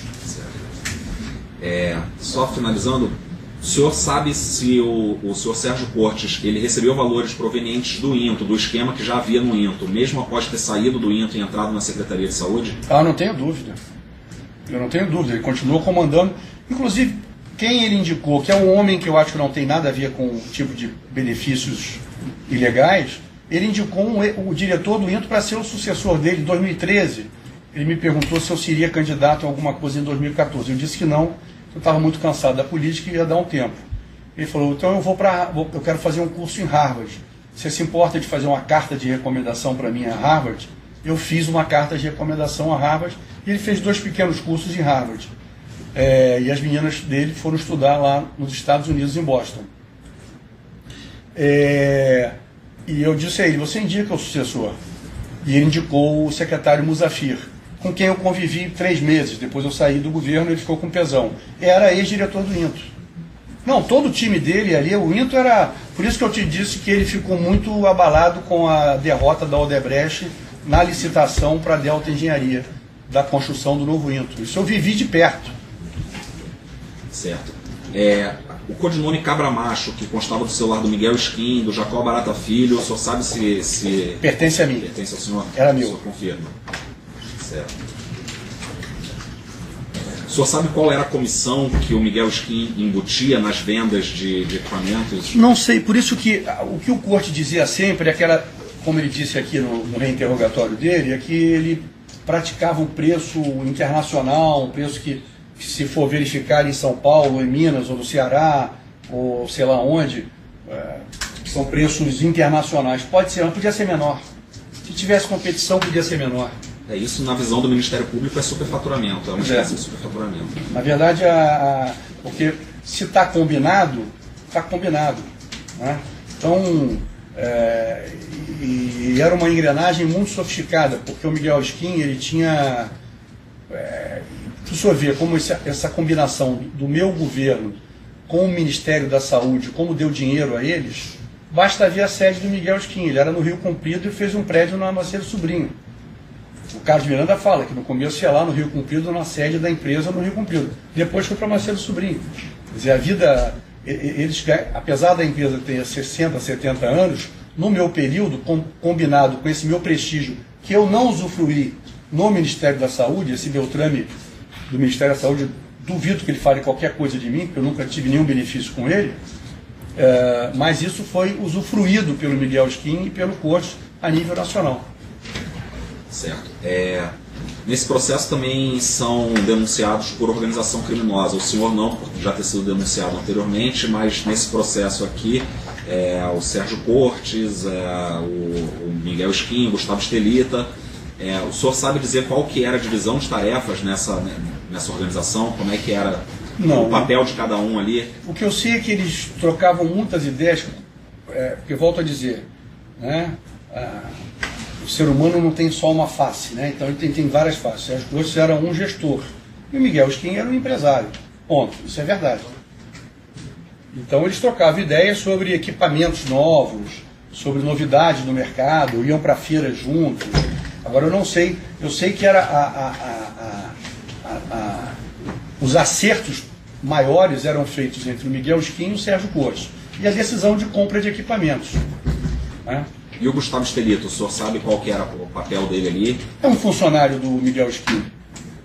F: Só finalizando, o senhor sabe se o senhor Sérgio Cortes ele recebeu valores provenientes do INTO, do esquema que já havia no INTO, mesmo após ter saído do INTO e entrado na Secretaria de Saúde?
C: Não tenho dúvida. Eu não tenho dúvida. Ele continuou comandando. Inclusive, quem ele indicou, que é um homem que eu acho que não tem nada a ver com o tipo de benefícios ilegais, ele indicou o diretor do INTO para ser o sucessor dele em 2013. Ele me perguntou se eu seria candidato a alguma coisa em 2014. Eu disse que não. Eu estava muito cansado da política e ia dar um tempo. Ele falou, então eu quero fazer um curso em Harvard. Você se importa de fazer uma carta de recomendação para mim a Harvard? Eu fiz uma carta de recomendação a Harvard e ele fez 2 pequenos cursos em Harvard. E as meninas dele foram estudar lá nos Estados Unidos, em Boston. E eu disse a ele, você indica o sucessor? E ele indicou o secretário Musafir, com quem eu convivi 3 meses. Depois eu saí do governo, ele ficou com pesão. Era ex-diretor do INTO. Não, todo o time dele ali, o INTO era... Por isso que eu te disse que ele ficou muito abalado com a derrota da Odebrecht na licitação para a Delta Engenharia, da construção do novo INTO. Isso eu vivi de perto.
F: Certo. O codinome Cabra Macho, que constava do celular do Miguel Skin, do Jacó Barata Filho, o senhor sabe se...
C: Pertence a mim.
F: Pertence ao senhor?
C: Era meu.
F: O senhor confirma. Certo. O senhor sabe qual era a comissão que o Miguel Skin embutia nas vendas de equipamentos?
C: Não sei, por isso que o que o Corte dizia sempre, como ele disse aqui no reinterrogatório dele, é que ele praticava um preço internacional, um preço que se for verificar em São Paulo, em Minas, ou no Ceará, ou sei lá onde, são preços internacionais. Pode ser, mas podia ser menor. Se tivesse competição, podia ser menor.
F: Isso, na visão do Ministério Público, é superfaturamento, é uma espécie de superfaturamento.
C: Na verdade, porque se está combinado, está combinado. Né? Então, e era uma engrenagem muito sofisticada, porque o Miguel Skin, ele tinha... o senhor vê como essa combinação do meu governo com o Ministério da Saúde, como deu dinheiro a eles, basta ver a sede do Miguel Skin. Ele era no Rio Comprido e fez um prédio na Macedo Sobrinho. O Carlos Miranda fala que no começo ia lá no Rio Comprido, na sede da empresa no Rio Comprido. Depois foi para Macedo Sobrinho. Quer dizer, a vida... Eles, apesar da empresa ter 60, 70 anos, no meu período, combinado com esse meu prestígio, que eu não usufruí no Ministério da Saúde, esse Beltrame do Ministério da Saúde, duvido que ele fale qualquer coisa de mim, porque eu nunca tive nenhum benefício com ele, mas isso foi usufruído pelo Miguel Skin e pelo Cortes a nível nacional.
F: Certo. Nesse processo também são denunciados por organização criminosa. O senhor não, por já ter sido denunciado anteriormente, mas nesse processo aqui, o Sérgio Cortes, o Miguel Skin, o Gustavo Stelita. O senhor sabe dizer qual que era a divisão de tarefas nessa organização? Como é que era o papel de cada um ali?
C: O que eu sei é que eles trocavam muitas ideias, porque volto a dizer, né? O ser humano não tem só uma face, né? Então ele tem várias faces. O Sérgio Cortes era um gestor e o Miguel Skin era um empresário. Ponto. Isso é verdade. Então eles trocavam ideias sobre equipamentos novos, sobre novidades no mercado, iam para feiras juntos. Agora eu sei que era os acertos maiores eram feitos entre o Miguel Skin e o Sérgio Cortes. E a decisão de compra de equipamentos. Né?
F: E o Gustavo Estelito, o senhor sabe qual que era o papel dele ali?
C: É um funcionário do Miguel Skin.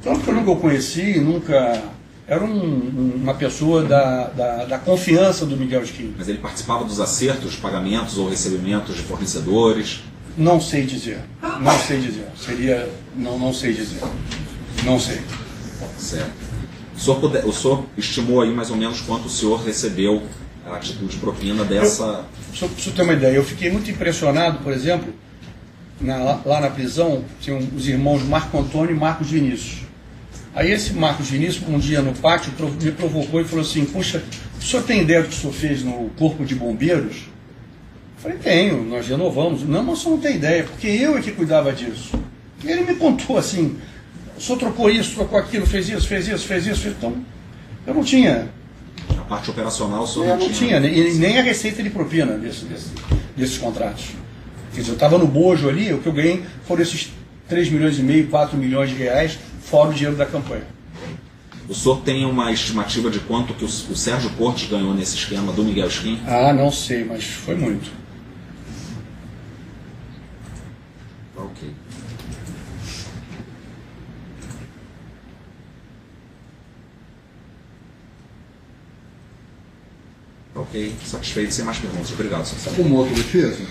C: Então, eu nunca o conheci, nunca... Era uma pessoa da confiança do Miguel Skin.
F: Mas ele participava dos acertos, pagamentos ou recebimentos de fornecedores?
C: Não sei dizer. Não sei dizer. Seria... Não sei dizer. Não sei.
F: Certo. O senhor estimou aí mais ou menos quanto o senhor recebeu a atitude propina dessa...
C: Só para você ter uma ideia, eu fiquei muito impressionado, por exemplo, lá na prisão, tinham os irmãos Marco Antônio e Marcos Vinícius. Aí esse Marcos Vinícius, um dia no pátio, me provocou e falou assim: puxa, o senhor tem ideia do que o senhor fez no Corpo de Bombeiros? Eu falei: tenho, nós renovamos. Não, mas o senhor não tem ideia, porque eu é que cuidava disso. E ele me contou assim: o senhor trocou isso, trocou aquilo, fez isso. Então, eu não tinha.
F: A parte operacional o senhor
C: Eu não tinha, nem a receita de propina desses contratos. Quer dizer, eu estava no bojo ali, o que eu ganhei foram esses 3,5 milhões, 4 milhões de reais, fora o dinheiro da campanha.
F: O senhor tem uma estimativa de quanto que o Sérgio Cortes ganhou nesse esquema do Miguel Skin?
C: Ah, não sei, mas foi muito.
F: Ok. Ok, satisfeito, sem mais perguntas. Obrigado, senhor.
A: Como outra defesa?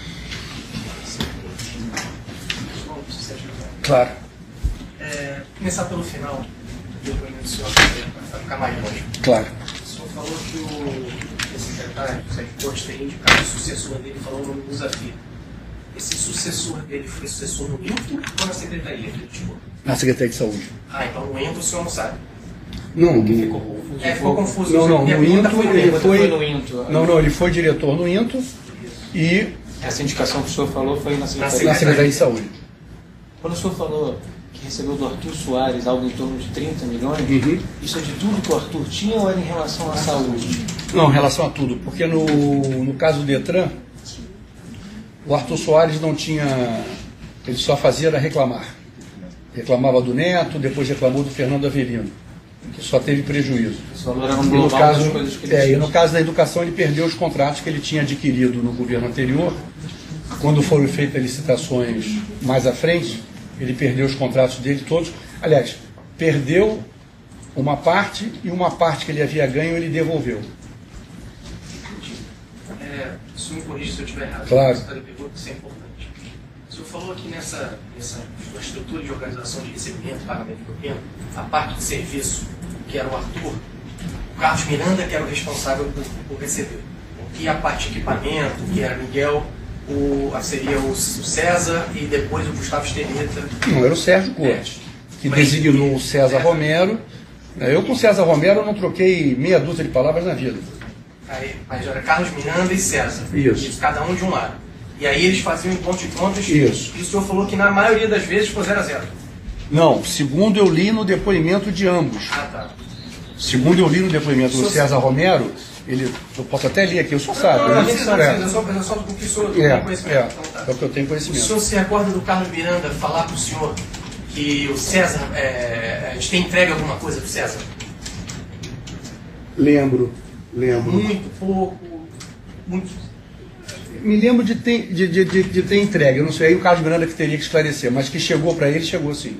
C: Claro.
B: Começar pelo final do depoimento do senhor, para ficar mais longe.
C: Claro.
B: O senhor falou que o secretário, o Sérgio Cortes, teria indicado o sucessor dele, falou o nome do desafio. Esse sucessor dele foi sucessor no INTO ou na Secretaria?
C: Na Secretaria de Saúde.
B: Ah, então no INTO o senhor não sabe.
C: Não,
B: Ficou confuso.
C: Não, no INTO ele foi...
D: no INTO.
C: Não, ele foi diretor no INTO e
D: Essa indicação que o senhor falou foi na
C: na
D: Secretaria.
C: Secretaria de Saúde.
D: Quando o senhor falou que recebeu do Arthur Soares algo em torno de 30 milhões, isso é de tudo que o Arthur tinha ou era em relação à saúde?
C: Não, em relação a tudo, porque no caso do Detran, o Arthur Soares não tinha... Ele só fazia era reclamar. Reclamava do Neto, depois reclamou do Fernando Avelino, que só teve prejuízo.
D: Esse valor era um
C: E no
D: global
C: caso,
D: das coisas que ele tinha.
C: e no caso da educação, ele perdeu os contratos que ele tinha adquirido no governo anterior. Quando foram feitas licitações mais à frente, ele perdeu os contratos dele todos. Aliás, perdeu uma parte e uma parte que ele havia ganho ele devolveu.
B: O senhor me corrija se eu estiver errado.
C: Claro.
B: Essa pergunta, isso é importante. O senhor falou aqui nessa estrutura de organização de recebimento, pagamento de propina, a parte de serviço, que era o Arthur, o Carlos Miranda, que era o responsável por receber. E a parte de equipamento, que era Miguel, seria o César e depois o Gustavo Estelita.
C: Não, era o Sérgio Cortes, que designou o César Romero. Eu com o César Romero não troquei meia dúzia de palavras na vida.
B: Mas era Carlos Miranda e César.
C: Isso.
B: Cada um de um lado. E aí eles faziam encontro de contas.
C: Isso.
B: E o senhor falou que na maioria das vezes foi 0 a 0.
C: Não, segundo eu li no depoimento de ambos.
B: Ah, tá.
C: Segundo eu li no depoimento do César Romero, eu posso até ler aqui, o senhor sabe.
B: Não,
C: né?
B: a gente sabe, é só o que o senhor tem conhecimento. Então, tá.
C: É o que eu tenho
B: O
C: conhecimento.
B: senhor se recorda do Carlos Miranda falar para o senhor que o César, a gente tem entregue alguma coisa do César?
C: Lembro.
B: Muito pouco, muito.
C: Me lembro de ter entregue, eu não sei, aí o Carlos Miranda que teria que esclarecer, mas que chegou para ele, chegou sim.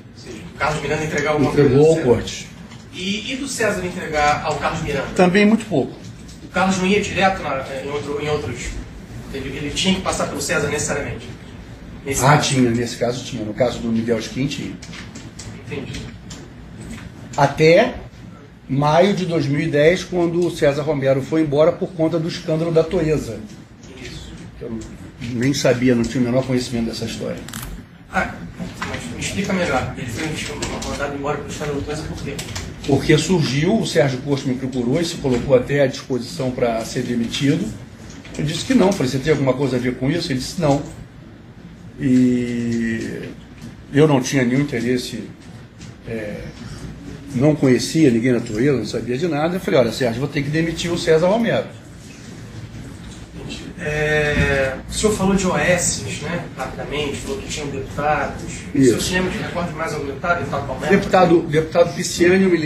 B: O Carlos Miranda entregar alguma coisa
C: Entregou
B: do
C: ao
B: César.
C: Cortes.
B: E do César entregar ao Carlos Miranda?
C: Também muito pouco.
B: O Carlos não ia direto em outros. Ele tinha que passar pelo César necessariamente. Nesse caso.
C: Tinha, nesse caso tinha. No caso do Miguel Skin tinha.
B: Entendi.
C: Até maio de 2010, quando o César Romero foi embora por conta do escândalo da Toesa.
B: Isso.
C: Eu nem sabia, não tinha o menor conhecimento dessa história.
B: Mas me explica melhor. Ele foi mandado embora pelo escândalo da Toesa por quê?
C: Porque surgiu, o Sérgio Cortes me procurou e se colocou até à disposição para ser demitido. Eu disse que não. Falei, você tem alguma coisa a ver com isso? Ele disse não. E eu não tinha nenhum interesse, não conhecia ninguém na Toesa, não sabia de nada. Eu falei, olha, Sérgio, vou ter que demitir o César Romero.
B: O O senhor falou de OS, né, rapidamente, falou que tinham deputados.
C: Isso.
B: O senhor se lembra de recorde mais algum deputado?
C: Deputado Pisciani, eu me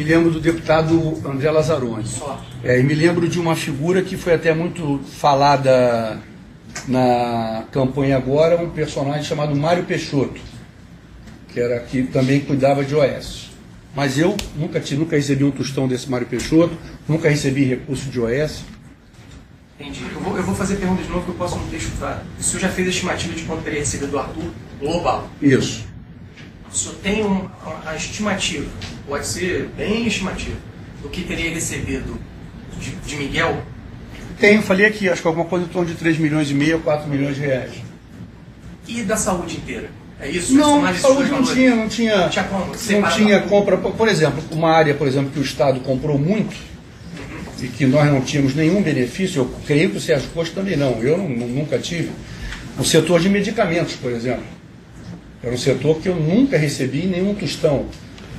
C: lembro do deputado André Lazzaroni.
B: Só.
C: E me lembro de uma figura que foi até muito falada na campanha agora, um personagem chamado Mário Peixoto, que também cuidava de OS. Mas eu nunca recebi um tostão desse Mário Peixoto, nunca recebi recurso de OS.
B: Entendi. Eu vou fazer pergunta de novo que eu posso não ter chutado. O senhor já fez a estimativa de quanto teria recebido do Arthur global?
C: Isso.
B: O senhor tem uma estimativa, pode ser bem estimativa, do que teria recebido de Miguel?
C: Tenho, falei aqui, acho que alguma coisa em torno de 3,5 milhões a 4 milhões de reais.
B: E da saúde inteira? É isso?
C: Não,
B: Mais
C: saúde não tinha compra. Por exemplo, uma área, que o Estado comprou muito e que nós não tínhamos nenhum benefício, eu creio que o Sérgio Costa também não, eu nunca tive. O setor de medicamentos, por exemplo. Era um setor que eu nunca recebi nenhum tostão.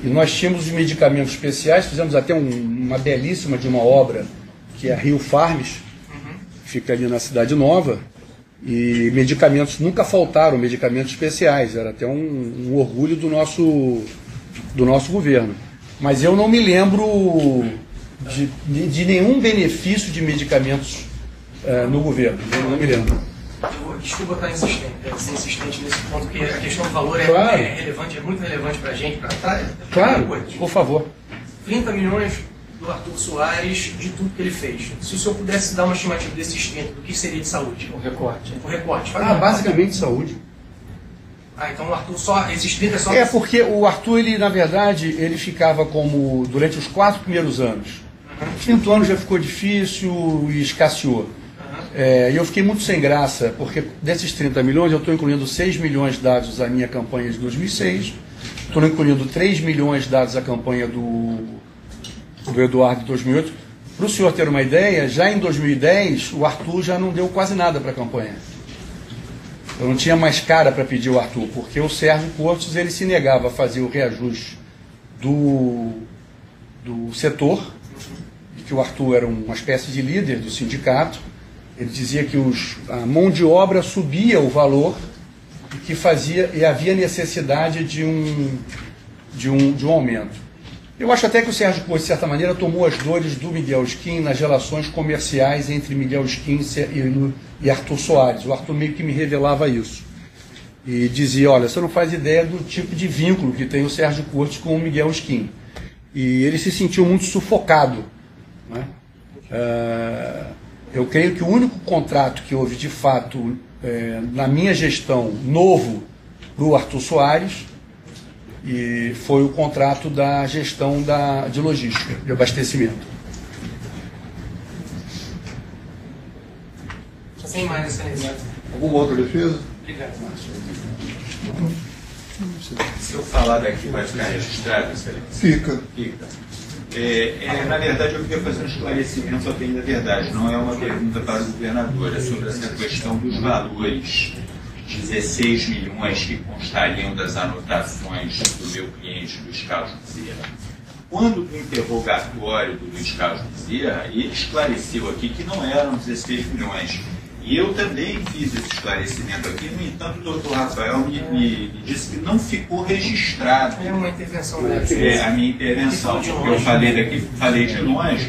C: E nós tínhamos os medicamentos especiais, fizemos até uma belíssima de uma obra, que é a Rio Farms, que fica ali na Cidade Nova, e medicamentos nunca faltaram, medicamentos especiais, era até um orgulho do nosso governo. Mas eu não me lembro de nenhum benefício de medicamentos no governo, eu não me lembro.
B: Desculpa estar ser insistente nesse ponto, porque a questão do valor
C: Claro.
B: é relevante, é muito relevante para a gente.
C: Claro, por favor.
B: 30 milhões do Arthur Soares de tudo que ele fez. Se o senhor pudesse dar uma estimativa desses 30, do que seria de saúde?
D: O recorte.
B: O recorte.
C: Basicamente saúde.
B: Então o Arthur esses 30 é só...
C: É porque o Arthur, na verdade, ele ficava durante os 4 primeiros anos. O quinto ano já ficou difícil e escasseou. E eu fiquei muito sem graça, porque desses 30 milhões eu estou incluindo 6 milhões dados à minha campanha de 2006, estou incluindo 3 milhões dados à campanha do Eduardo de 2008. Para o senhor ter uma ideia, já em 2010 o Arthur já não deu quase nada para a campanha. Eu não tinha mais cara para pedir o Arthur, porque o Sérgio Cortes ele se negava a fazer o reajuste do setor, e que o Arthur era uma espécie de líder do sindicato. Ele dizia que a mão de obra subia o valor e havia necessidade de um aumento. Eu acho até que o Sérgio Cortes, de certa maneira, tomou as dores do Miguel Skin nas relações comerciais entre Miguel Skin e Arthur Soares. O Arthur meio que me revelava isso. E dizia, olha, você não faz ideia do tipo de vínculo que tem o Sérgio Cortes com o Miguel Skin. E ele se sentiu muito sufocado, né? Eu creio que o único contrato que houve, de fato, na minha gestão, novo, para o Arthur Soares, e foi o contrato da gestão de logística, de abastecimento.
B: Sem mais essa necessidade.
A: Alguma outra defesa?
B: Obrigado, Márcio.
G: Se eu falar daqui, vai ficar registrado, excelência?
A: Fica.
G: Na verdade, eu queria fazer um esclarecimento só bem da verdade. Não é uma pergunta para o governador, é sobre essa questão dos valores. 16 milhões que constariam das anotações do meu cliente, Luiz Carlos Bezerra. Quando do interrogatório do Luiz Carlos Bezerra, ele esclareceu aqui que não eram 16 milhões. E eu também fiz esse esclarecimento aqui, no entanto, o doutor Rafael me disse que não ficou registrado.
B: É uma intervenção
G: a minha intervenção, porque eu falei de longe.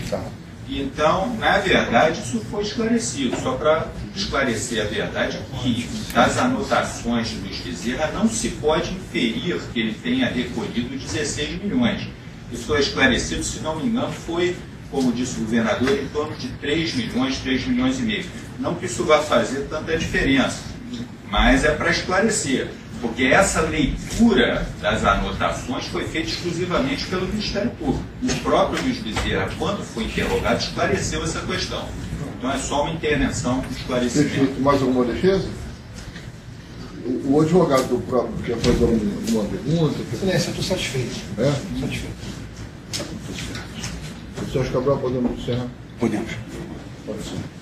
G: Então, na verdade, isso foi esclarecido. Só para esclarecer a verdade, que das anotações de Luiz Bezerra não se pode inferir que ele tenha recolhido 16 milhões. Isso foi esclarecido, se não me engano, foi, como disse o governador, em torno de 3 milhões e meio. Não que isso vá fazer tanta diferença, mas é para esclarecer. Porque essa leitura das anotações foi feita exclusivamente pelo Ministério Público. O próprio Luiz Bezerra, quando foi interrogado, esclareceu essa questão. Então é só uma intervenção de esclarecimento.
A: Perfeito. Mais alguma defesa? O advogado do próprio quer fazer uma pergunta?
E: Excelência, eu estou satisfeito.
A: É?
E: Satisfeito.
A: O Sérgio Cabral, podemos encerrar?
C: Podemos.
A: Pode ser.